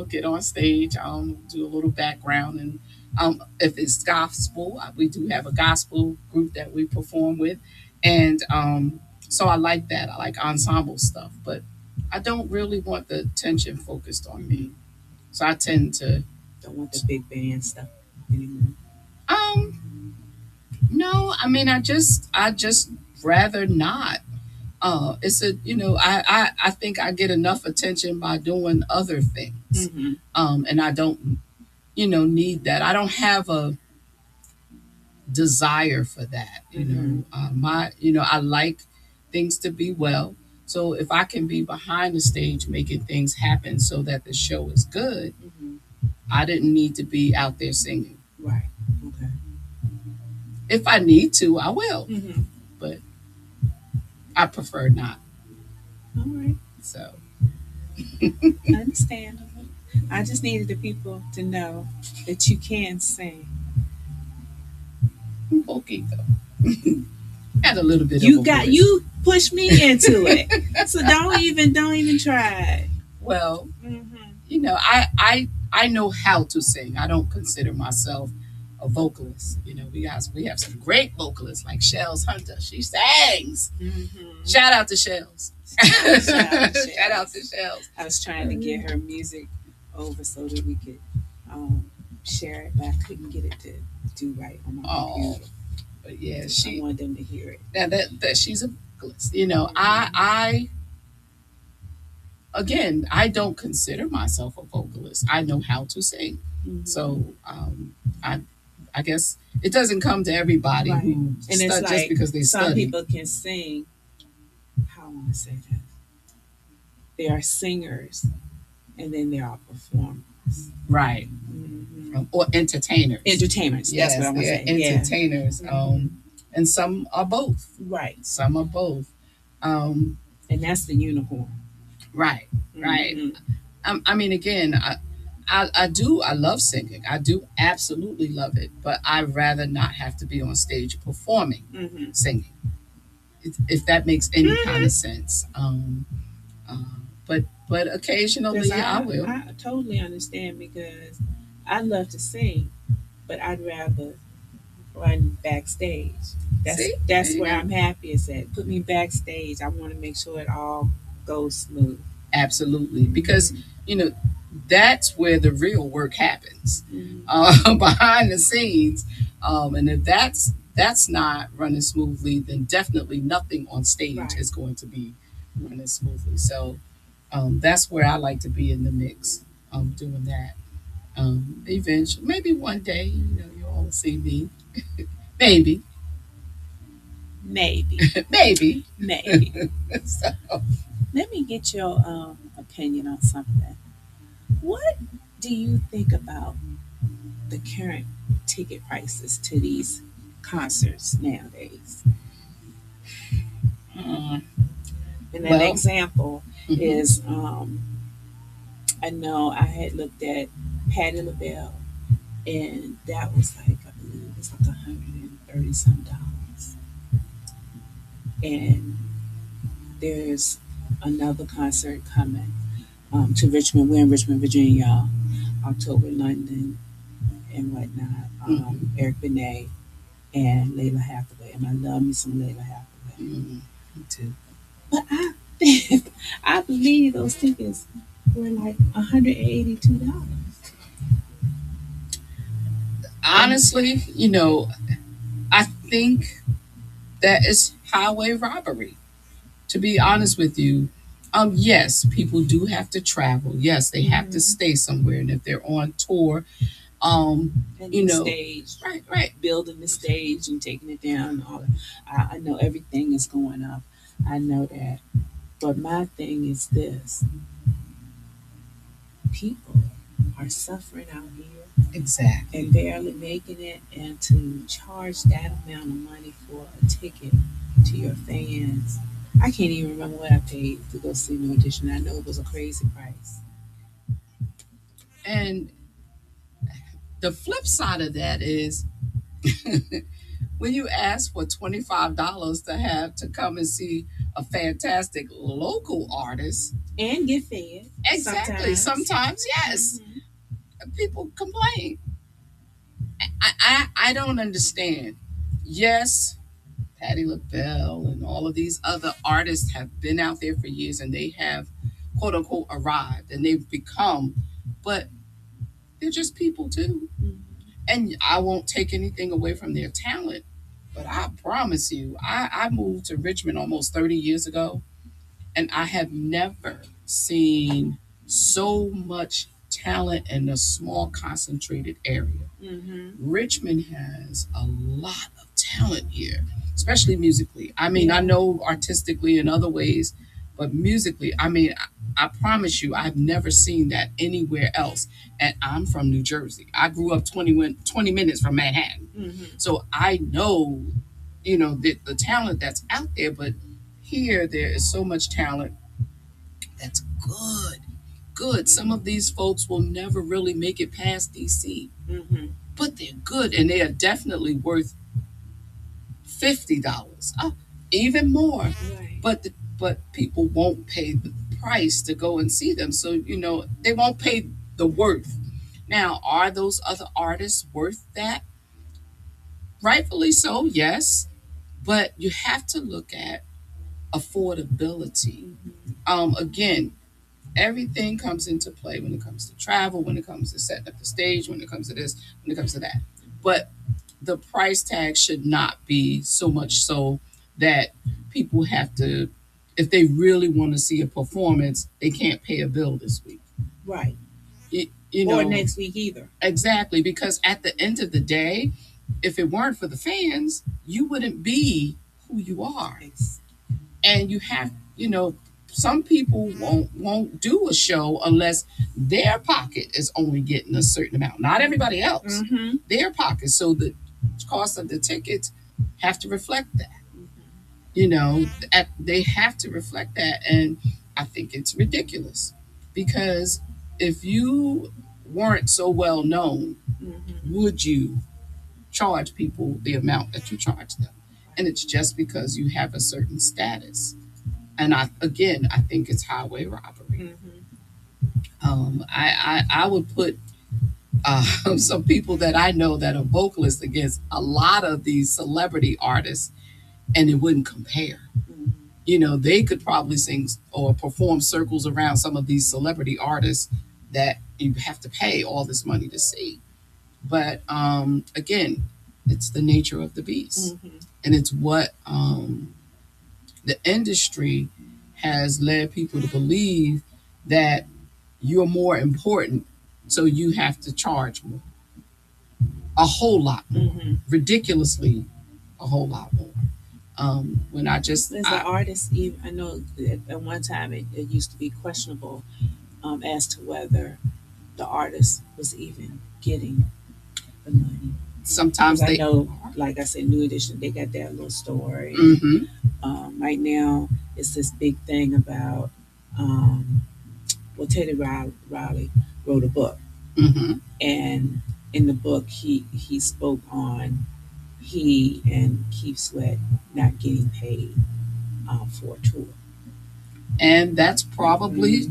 get on stage, do a little background, and if it's gospel, we do have a gospel group that we perform with, and so I like that. I like ensemble stuff, but I don't really want the attention focused on me. So I tend to Don't want the big band stuff anymore. No, I mean, I just rather not. It's I think I get enough attention by doing other things. And I don't need that. I don't have a desire for that. I like things to be well. So if I can be behind the stage making things happen so that the show is good, I didn't need to be out there singing. Right. Okay. If I need to, I will, but I prefer not. All right. So Understandable. I just needed the people to know that you can sing. okay, though. Had a little bit. You pushed me into it, so don't even try. Well, I know how to sing. I don't consider myself a vocalist. We have some great vocalists like Shells Hunter. She sings. Shout out to Shells. Shout out to Shells. I was trying to get her music over so that we could share it, but I couldn't get it to do right on my computer. But yeah, I wanted them to hear it. Now that she's a vocalist. I again, I don't consider myself a vocalist. I know how to sing. So I guess it doesn't come to everybody Right. who And it's like just because they some study. people can sing. How I want to say that? They are singers, and then there are performers. Right. Or entertainers. Entertainers. Yes, that's what I want to say. they're entertainers. And some are both. Right. Some are both. And that's the unicorn. Right. Right. I mean, again, I love singing. I do absolutely love it, but I'd rather not have to be on stage performing singing, if that makes any kind of sense. But occasionally I will. I totally understand, because I love to sing, but I'd rather run backstage. That's where I'm happiest at. Put me backstage. I want to make sure it all goes smooth. Absolutely, because that's where the real work happens, behind the scenes. And if that's not running smoothly, then definitely nothing on stage is going to be running smoothly. So that's where I like to be in the mix, doing that. Eventually, maybe one day, you'll all see me. Maybe. Maybe. So, Let me get your opinion on something. What do you think about the current ticket prices to these concerts nowadays? And an example is, I know I had looked at Patti LaBelle, and that was like, I believe it's like $130 some. And there's another concert coming to Richmond. We're in Richmond, Virginia, October, London, and whatnot. Eric Benet and Layla Hathaway. and I love me some Layla Hathaway. Me too. But I believe those tickets were like $182. Honestly, I think that is highway robbery. To be honest with you, yes, people do have to travel. Yes, they have to stay somewhere, and if they're on tour, And you the know, stage, right. building the stage and taking it down. And all that. I know everything is going up. I know that. But my thing is this: people are suffering out here Exactly. and barely making it, and to charge that amount of money for a ticket to your fans. I can't even remember what I paid to go see No Audition. I know it was a crazy price. And the flip side of that is when you ask for $25 to have to come and see a fantastic local artist, And get fed. exactly. Sometimes yes, people complain. I don't understand. Yes, Patti LaBelle and all of these other artists have been out there for years and they have quote unquote arrived and they've become, but they're just people too. And I won't take anything away from their talent, but I promise you, I moved to Richmond almost 30 years ago, and I have never seen so much talent in a small, concentrated area. Richmond has a lot of talent here, especially musically. I mean, I know artistically in other ways, but musically, I mean, I promise you, I've never seen that anywhere else. And I'm from New Jersey. I grew up 20 minutes from Manhattan. So I know, the talent that's out there, but here there is so much talent that's good. Good. Some of these folks will never really make it past DC, but they're good and they are definitely worth $50, even more. Right. But people won't pay the price to go and see them, so they won't pay the worth. Now, are those other artists worth that? Rightfully so, yes, but you have to look at affordability. Again, everything comes into play when it comes to travel, when it comes to setting up the stage, when it comes to this, when it comes to that. But the price tag should not be so much so that people have to, if they really want to see a performance, they can't pay a bill this week. Right. Or next week either. Exactly, because at the end of the day, if it weren't for the fans, you wouldn't be who you are. And you have, some people won't do a show unless their pocket is only getting a certain amount. Not everybody else. Their pocket. So the cost of the tickets have to reflect that. They have to reflect that, and I think it's ridiculous because if you weren't so well known, would you charge people the amount that you charge them? And it's just because you have a certain status. And I think it's highway robbery. I would put some people that I know that are vocalists against a lot of these celebrity artists, and it wouldn't compare. They could probably sing or perform circles around some of these celebrity artists that you have to pay all this money to see. But again, it's the nature of the beast, and it's what the industry has led people to believe that you're more important, so you have to charge more, a whole lot more, ridiculously, a whole lot more. When As an artist, I know at one time it used to be questionable as to whether the artist was even getting the money. Sometimes I know, like I said, New Edition, they got that little story. Right now, it's this big thing about, Teddy Riley wrote a book. And in the book, he spoke on he and Keith Sweat not getting paid for a tour. And that's probably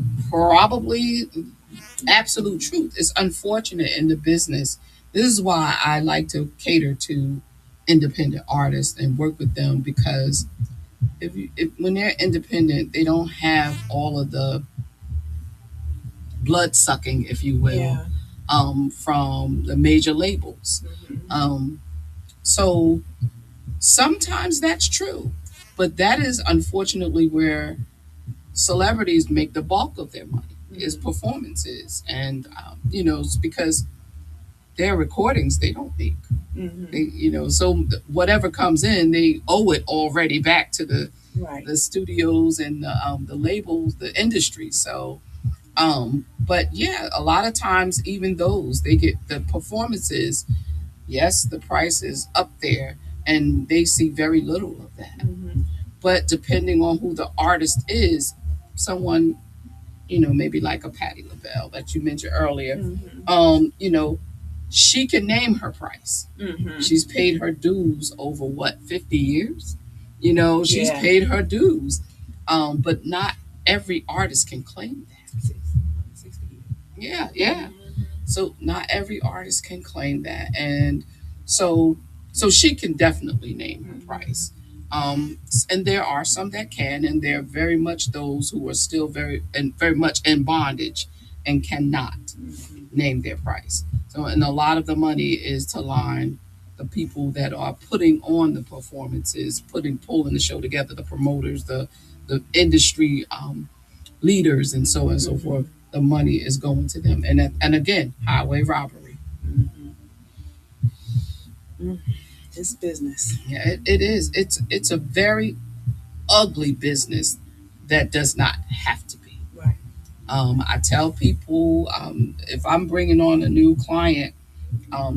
absolute truth. It's unfortunate in the business. This is why I like to cater to independent artists and work with them, because when they're independent, they don't have all of the blood sucking, if you will, Yeah. from the major labels. So sometimes that's true, but that is unfortunately where celebrities make the bulk of their money, is performances. And it's because their recordings they don't make. They, so whatever comes in, they owe it already back to the Right. the studios and the labels, the industry. So but yeah, a lot of times even those, they get the performances. Yes, the price is up there, and they see very little of that. But depending on who the artist is, someone, maybe like a Patti LaBelle that you mentioned earlier, she can name her price. She's paid her dues over what, 50 years? She's Yeah. paid her dues. But not every artist can claim that. 60 years. Yeah. So not every artist can claim that. And so she can definitely name her price. And there are some that can, and there are very much those who are still very much in bondage and cannot name their price. So, and a lot of the money is to line the people that are putting on the performances, pulling the show together, the promoters, the industry leaders, and so on and so forth. The money is going to them, and again, highway robbery. It's business. Yeah, it is. It's a very ugly business that does not have to be. Right. I tell people, if I'm bringing on a new client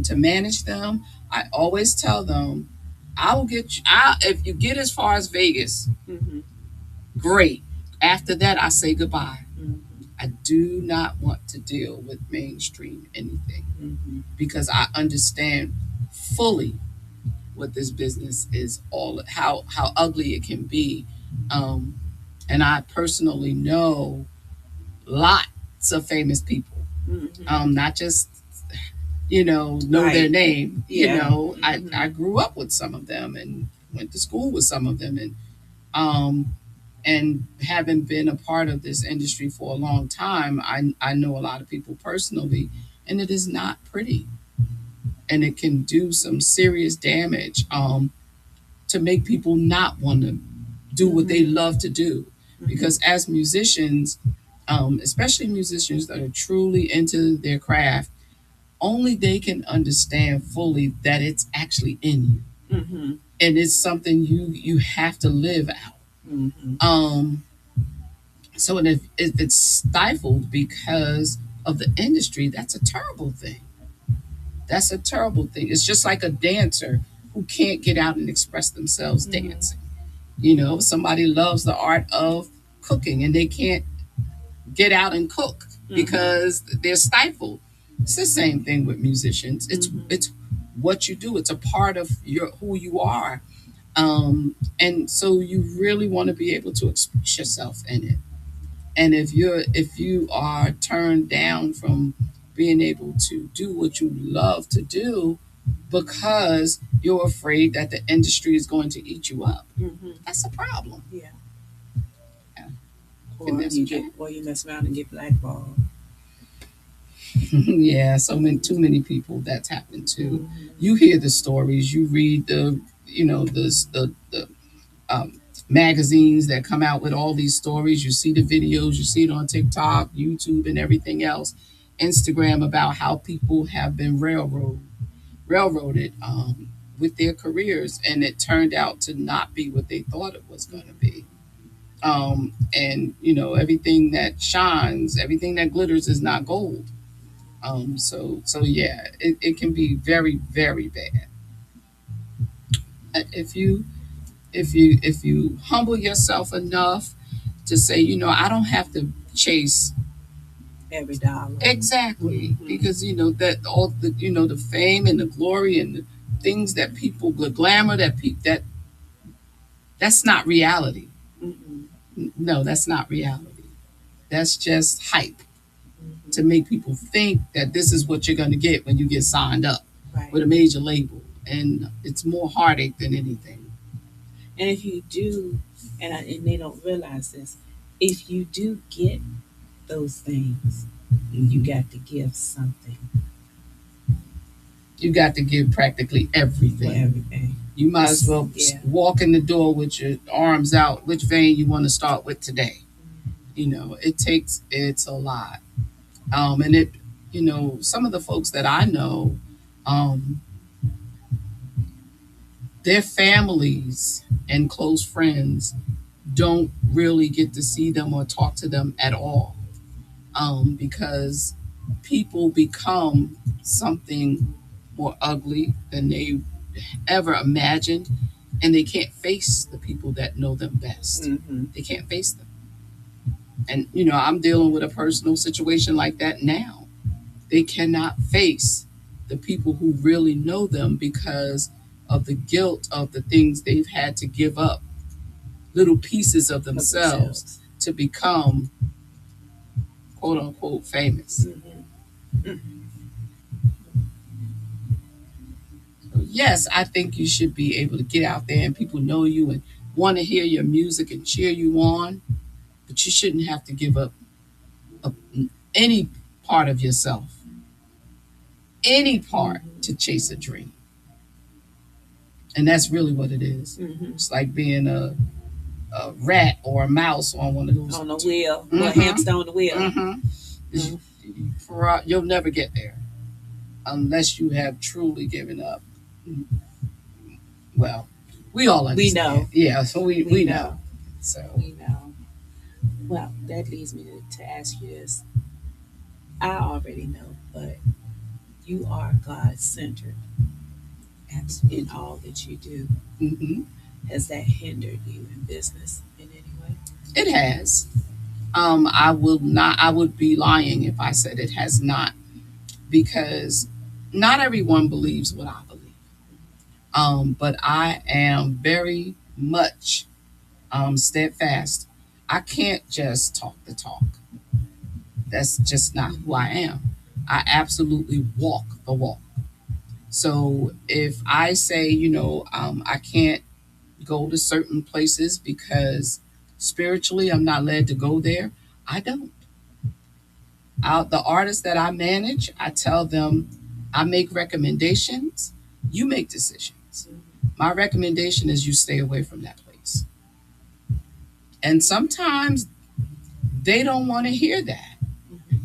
to manage them, I always tell them, I will get you. If you get as far as Vegas, great. After that, I say goodbye. I do not want to deal with mainstream anything, because I understand fully what this business is all, how ugly it can be, and I personally know lots of famous people, not just know Right. their name. Yeah. I grew up with some of them and went to school with some of them, and having been a part of this industry for a long time, I know a lot of people personally, and it is not pretty, and it can do some serious damage to make people not want to do what they love to do. Because as musicians, especially musicians that are truly into their craft, only they can understand fully that it's actually in you, and it's something you have to live out. So if it's stifled because of the industry, that's a terrible thing. That's a terrible thing. It's just like a dancer who can't get out and express themselves dancing. Somebody loves the art of cooking and they can't get out and cook because they're stifled. It's the same thing with musicians. It's what you do. It's a part of who you are, and so you really want to be able to express yourself in it. And if you are turned down from being able to do what you love to do because you're afraid that the industry is going to eat you up, that's a problem. Yeah. Yeah. Or you mess around and get blackballed. Yeah, too many people that's happened to. You hear the stories, you read the magazines that come out with all these stories. You see the videos, you see it on TikTok, YouTube, and everything else, Instagram, about how people have been railroaded with their careers, and it turned out to not be what they thought it was going to be. And everything that shines, everything that glitters is not gold. So yeah, it can be very, very bad. If you humble yourself enough to say, I don't have to chase Every dollar. exactly, because that all the fame and the glory and the things that people, the glamour that's not reality. No, that's not reality. That's just hype to make people think that this is what you're going to get when you get signed up Right. with a major label. and it's more heartache than anything. And if you do, and they don't realize this, if you do get those things, you got to give something You got to give practically for everything. everything. You might as well Yeah. walk in the door with your arms out. Which vein you want to start with today? You know, it's a lot. And it, you know, some of the folks that I know, their families and close friends don't really get to see them or talk to them at all, because people become something more ugly than they ever imagined, and they can't face the people that know them best. They can't face them. And, you know, I'm dealing with a personal situation like that now. They cannot face the people who really know them because of the guilt of the things they've had to give up, little pieces of themselves to become quote unquote famous. So yes, I think you should be able to get out there and people know you and want to hear your music and cheer you on, but you shouldn't have to give up any part of yourself, any part to chase a dream. And that's really what it is. It's like being a rat or a mouse on one of those on the wheel, or a hamster on the wheel. You'll never get there unless you have truly given up. Well, we all understand. We know. Yeah, so we know. So We know. Well, that leads me to ask you this. I already know, but you are God-centered in all that you do. Has that hindered you in business in any way? it has. I would be lying if I said it has not, because not everyone believes what I believe. But I am very much steadfast. I can't just talk the talk. That's just not who I am. I absolutely walk the walk. So if I say, I can't go to certain places because spiritually I'm not led to go there, I don't. The artists that I manage, I tell them, I make recommendations, you make decisions. My recommendation is you stay away from that place. And sometimes they don't want to hear that.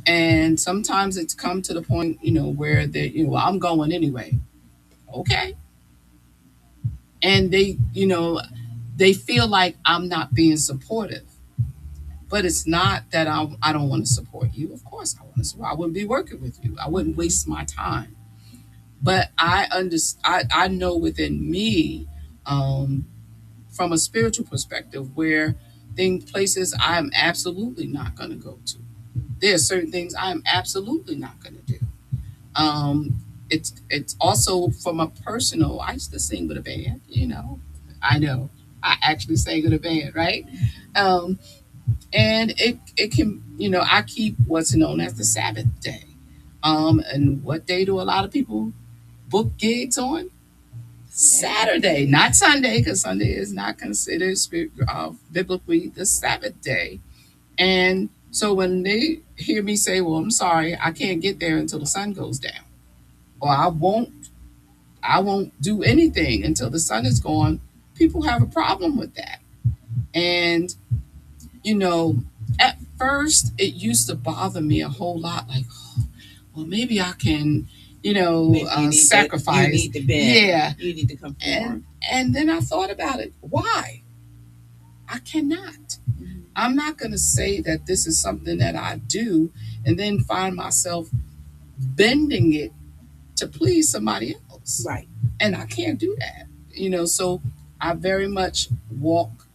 And sometimes it's come to the point, where I'm going anyway. Okay. And they feel like I'm not being supportive. But it's not that I don't want to support you. Of course I want to support. I wouldn't be working with you. I wouldn't waste my time. But I know within me, from a spiritual perspective, where places I'm absolutely not going to go to. There are certain things I'm absolutely not going to do. It's also from a personal. I used to sing with a band. I know I actually sang with a band, right? And it can, I keep what's known as the Sabbath day. And what day do a lot of people book gigs on? Saturday, not Sunday, because Sunday is not considered biblically the Sabbath day. And so when they hear me say, well, I'm sorry, I can't get there until the sun goes down, or I won't do anything until the sun is gone, people have a problem with that. And, at first it used to bother me a whole lot, like, well, maybe I can, sacrifice. You need to bend. Yeah. You need to conform. And then I thought about it. Why? I cannot. I'm not going to say that this is something that I do and then find myself bending it to please somebody else. Right. And I can't do that. So I very much walk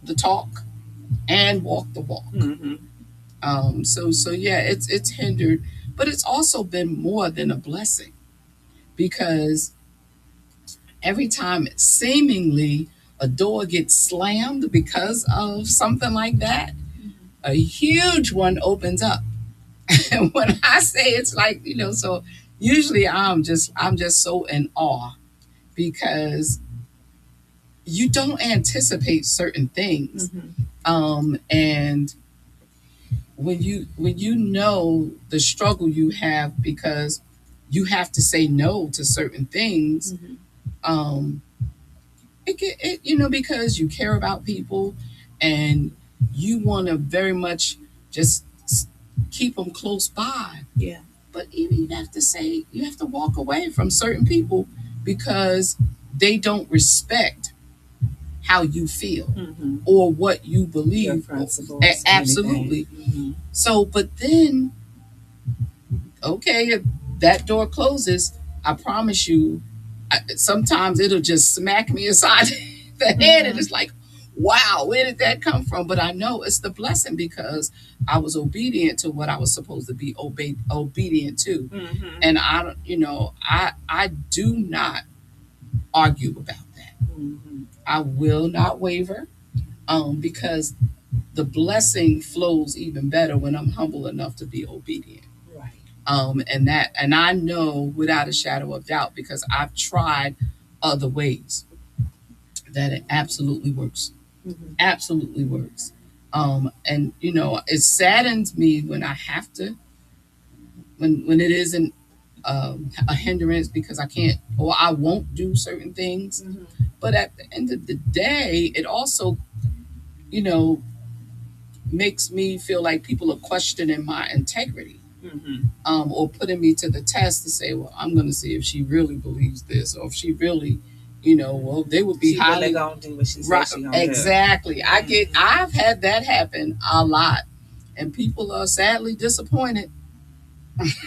the talk and walk the walk. So yeah, it's hindered, but it's also been more than a blessing, because every time seemingly a door gets slammed because of something like that, a huge one opens up. And when I say it's like, so usually I'm just so in awe because you don't anticipate certain things. And when you know the struggle you have because you have to say no to certain things, um, because you care about people and you want to very much just keep them close by. Yeah. But even you have to walk away from certain people because they don't respect how you feel or what you believe. Your principles. Absolutely. So, but then, okay, if that door closes, I promise you, sometimes it'll just smack me aside the head, and it's like, wow, where did that come from? But I know it's the blessing because I was obedient to what I was supposed to be obedient to. And I don't, I do not argue about that. I will not waver, because the blessing flows even better when I'm humble enough to be obedient. Right. And I know without a shadow of doubt because I've tried other ways that it absolutely works. Absolutely works. And it saddens me when I have to, when it isn't a hindrance because I can't or I won't do certain things. But at the end of the day, it also, makes me feel like people are questioning my integrity. Or putting me to the test to say, well, I'm going to see if she really believes this, or if she really, well, they would be She highly really gonna do what she says right. she gonna Exactly. I've had that happen a lot, and people are sadly disappointed.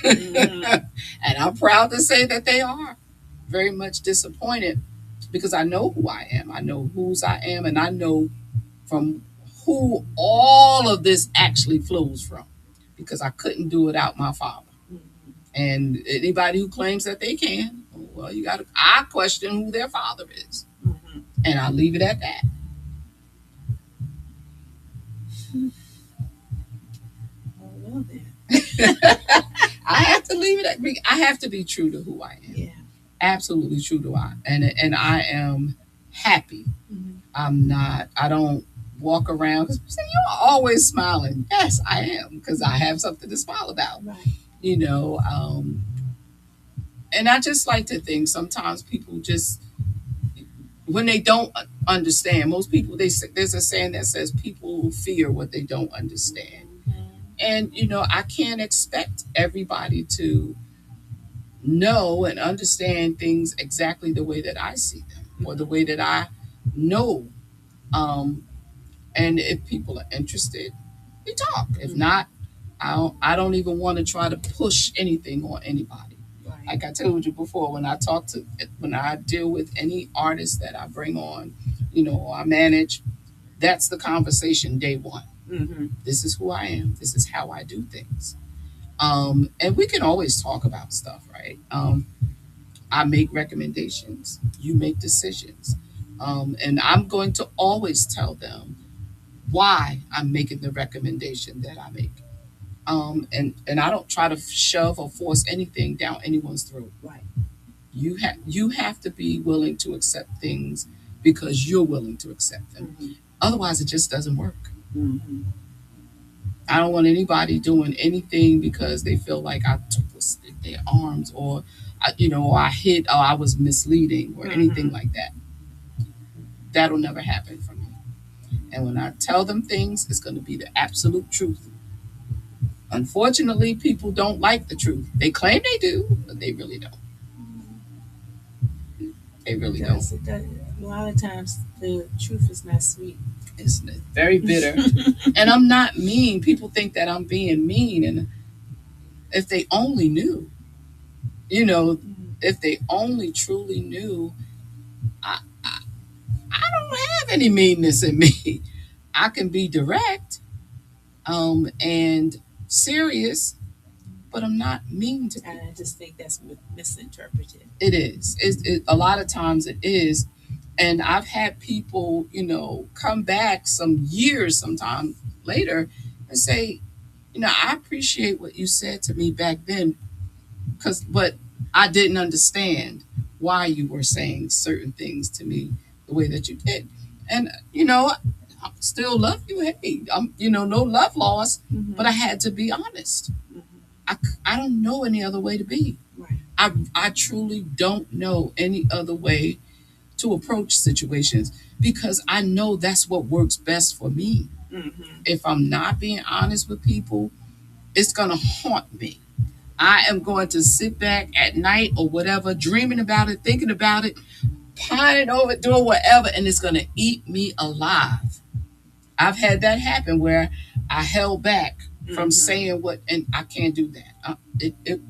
And I'm proud to say that they are very much disappointed because I know who I am. I know whose I am, and I know from who all of this actually flows from because I couldn't do it without my father. And anybody who claims that they can, well, I question who their father is. And I'll leave it at that. Well then. I have to leave it at I have to be true to who I am. Yeah. Absolutely true to I and I am happy. I don't walk around because you're always smiling. Yes, I am because I have something to smile about. Right. And I just like to think sometimes people just when they don't understand, most people there's a saying that says people fear what they don't understand. And I can't expect everybody to know and understand things exactly the way that I see them or the way that I know. And if people are interested, we talk. If not, I don't even want to try to push anything on anybody. Right. Like I told you before, when I deal with any artist that I bring on, or I manage, that's the conversation day one. This is who I am. This is how I do things. And we can always talk about stuff, right? I make recommendations. You make decisions. And I'm going to always tell them why I'm making the recommendation that I make. And I don't try to shove or force anything down anyone's throat. Right. You have to be willing to accept things because you're willing to accept them. Otherwise, it just doesn't work. I don't want anybody doing anything because they feel like I twisted their arms or I hit or I was misleading or anything like that. That'll never happen for me. And when I tell them things, it's going to be the absolute truth. Unfortunately, people don't like the truth. They claim they do, but they really don't. They really don't. A lot of times the truth is not sweet. It's very bitter. And I'm not mean. People think that I'm being mean. And if they only knew, if they only truly knew, I don't have any meanness in me. I can be direct and serious, but I'm not mean to people. And I just think that's misinterpreted. It is. A lot of times it is. And I've had people, come back some years sometime later and say, I appreciate what you said to me back then, but I didn't understand. why you were saying certain things to me the way that you did. And, you know, I still love you. Hey, no love lost, but I had to be honest. I don't know any other way to be. Right. I truly don't know any other way to approach situations because I know that's what works best for me. If I'm not being honest with people, it's going to haunt me. I am going to sit back at night or whatever, dreaming about it, thinking about it, pining over it, doing whatever, and it's going to eat me alive. I've had that happen where I held back from saying what, and I can't do that. It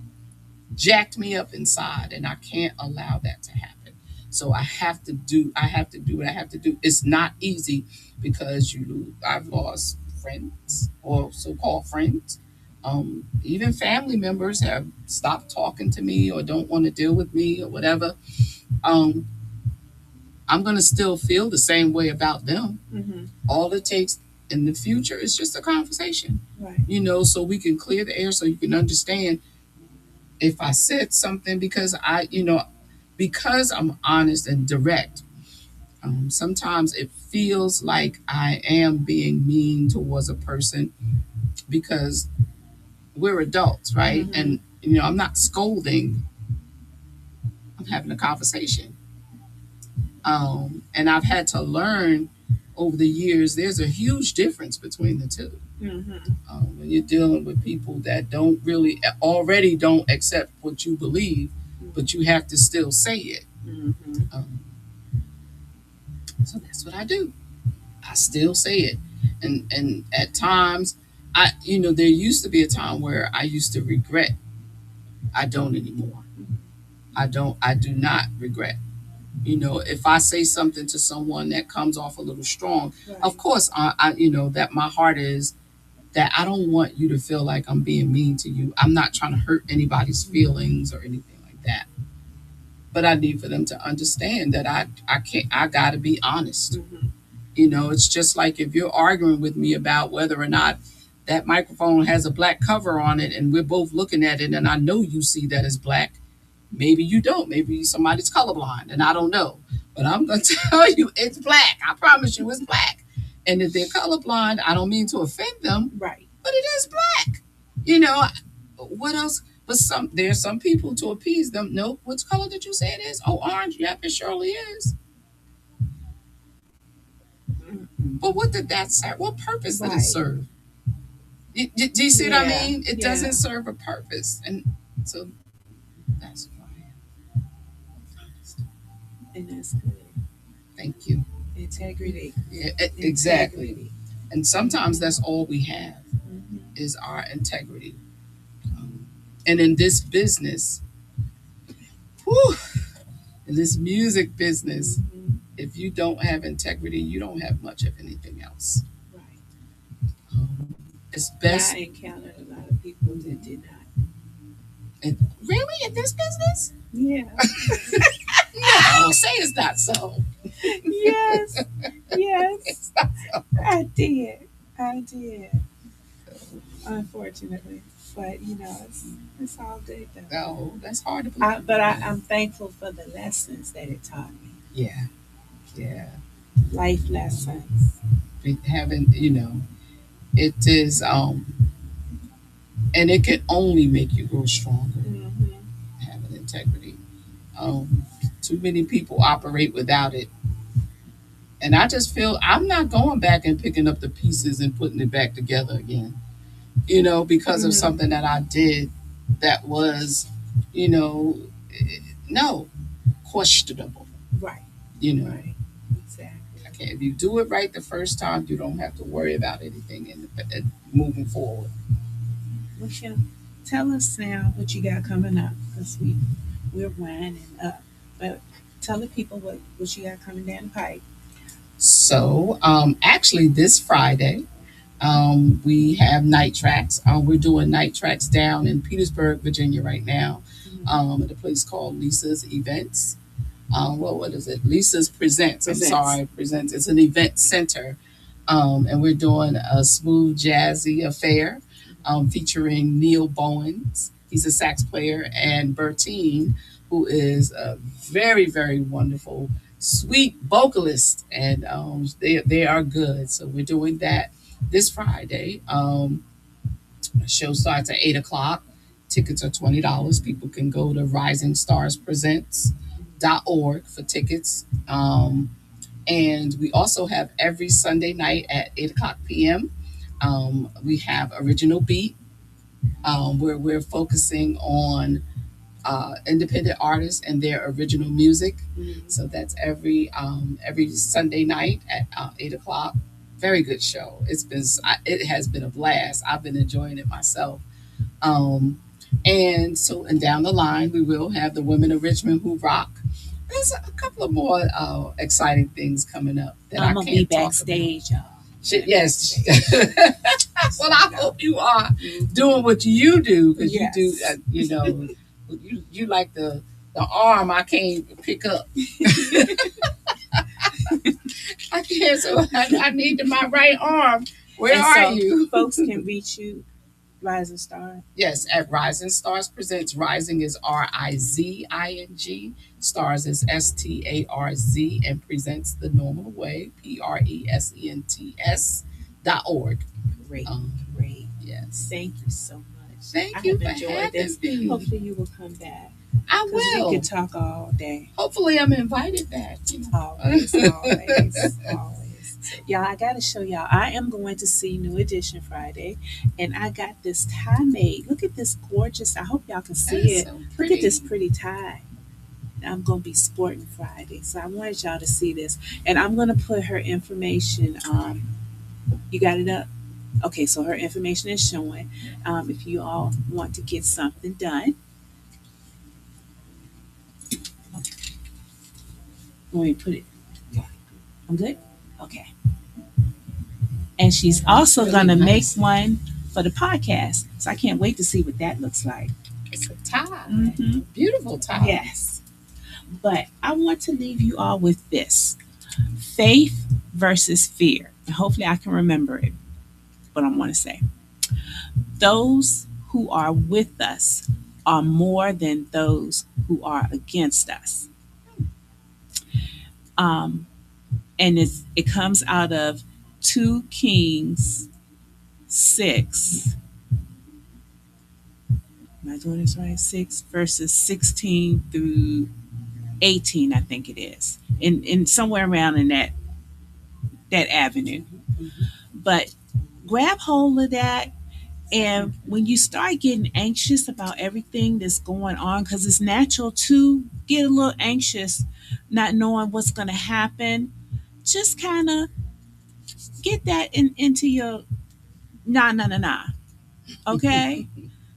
jacked me up inside, and I can't allow that to happen. So I have to do what I have to do. It's not easy because I've lost friends or so-called friends. Even family members have stopped talking to me or don't want to deal with me or whatever. I'm going to still feel the same way about them. All it takes in the future is just a conversation, Right. so we can clear the air so you can understand if I said something because because I'm honest and direct. Sometimes it feels like I am being mean towards a person because we're adults, right? And I'm not scolding. I'm having a conversation. And I've had to learn over the years, there's a huge difference between the two. When you're dealing with people that already don't accept what you believe, but you have to still say it. So that's what I do. I still say it. And at times, there used to be a time where I used to regret. I don't anymore. I do not regret. If I say something to someone that comes off a little strong, Right. of course, that my heart is that I don't want you to feel like I'm being mean to you. I'm not trying to hurt anybody's feelings or anything like that. But I need for them to understand that I got to be honest. It's just like if you're arguing with me about whether or not that microphone has a black cover on it and we're both looking at it and I know you see that it's black. Maybe you don't. Maybe somebody's colorblind and I don't know. But I'm going to tell you it's black. I promise you it's black. And if they're colorblind, I don't mean to offend them. Right. But it is black. What else? But there's some people to appease them. No, what color did you say it is? Oh, orange. Yep, it surely is. But what did that serve? What purpose did it serve? Do you see what I mean? It doesn't serve a purpose. And so that's why I am honest. And that's good. Thank you. Integrity. Yeah, exactly. Integrity. And sometimes that's all we have is our integrity. And in this business, in this music business, if you don't have integrity, you don't have much of anything else. Right. It's best. I encountered a lot of people that did not. And really, in this business? Yeah. No, say it's not so. Yes. Yes. It's not so. I did. Unfortunately. But, it's all good though. No, that's hard to believe. But I'm thankful for the lessons that it taught me. Yeah. Yeah. Life lessons. Having, it is, and it can only make you grow stronger. Having integrity. Too many people operate without it. And I just feel I'm not going back and picking up the pieces and putting it back together again, because of something that I did that was, no, questionable. Right. Right. Exactly. Okay. If you do it right the first time, you don't have to worry about anything and moving forward. Michelle, tell us now what you got coming up because we're winding up. But tell the people what you got coming down the pipe. So, actually, this Friday, we have night tracks. We're doing night tracks down in Petersburg, Virginia, right now, at a place called Lisa's Events. What is it? Lisa's Presents. Presents. It's an event center, and we're doing a smooth jazzy affair featuring Neil Bowens. He's a sax player, and Bertine, who is a very, very wonderful, sweet vocalist, and they are good. So we're doing that this Friday. The show starts at 8 o'clock. Tickets are $20. People can go to risingstarspresents.org for tickets. And we also have every Sunday night at 8 o'clock p.m. We have Original Beat, where we're focusing on independent artists and their original music. So that's every Sunday night at 8 o'clock. Very good show. It has been a blast. I've been enjoying it myself. And down the line we will have the Women of Richmond Who Rock. There's a couple of more exciting things coming up that I'm I gonna can't be talk backstage, y'all. Yes. Well, I hope you are doing what you do, because Yes. you do. You like the arm I can't pick up. I can't. So I need my right arm. Where And are so you? Folks can reach you, Rising Star. Yes, at Rising Stars Presents. Rising is RIZING. Stars is STARZ, and presents the normal way, PRESENTS.org. Great, Um, great. Yes. Thank you so much. Thank I you have for enjoyed having this. me. Hopefully you will come back. I 'Cause will. we can talk all day. Hopefully, I'm invited back. Always, always, always. Y'all, I gotta show y'all. I am going to see New Edition Friday, and I got this tie made. Look at this gorgeous. I hope y'all can see That is it. so Look pretty. at this pretty tie. I'm gonna be sporting Friday, so I wanted y'all to see this, and I'm gonna put her information. You got it up? Okay, so her information is showing. If you all want to get something done. Let me put it. I'm good? Okay. And she's also really going to nice. make one for the podcast. So I can't wait to see what that looks like. It's a tie. Mhm. Beautiful tie. Yes. But I want to leave you all with this: faith versus fear. And hopefully I can remember it, what I want to say. Those who are with us are more than those who are against us. And it comes out of 2 Kings 6. Am I doing this right? 6 verses 16 through 18, I think it is. In somewhere around in that avenue. But grab hold of that. And when you start getting anxious about everything that's going on, because it's natural to get a little anxious, not knowing what's going to happen, just kind of get that into your nah. Okay?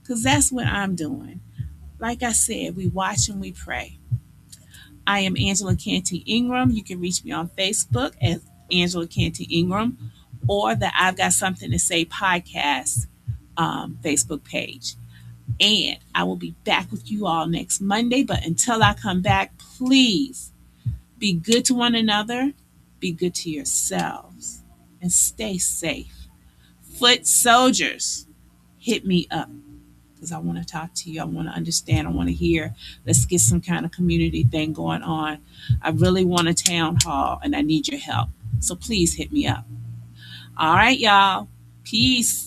Because that's what I'm doing. Like I said, we watch and we pray. I am Angela Canty Ingram. You can reach me on Facebook as Angela Canty Ingram, or the I've Got Something to Say podcast Facebook page. And I will be back with you all next Monday. But until I come back, please be good to one another, be good to yourselves, and stay safe. Foot soldiers, hit me up, because I want to talk to you. I want to understand. I want to hear. Let's get some kind of community thing going on. I really want a town hall, and I need your help. So please hit me up. All right, y'all. Peace.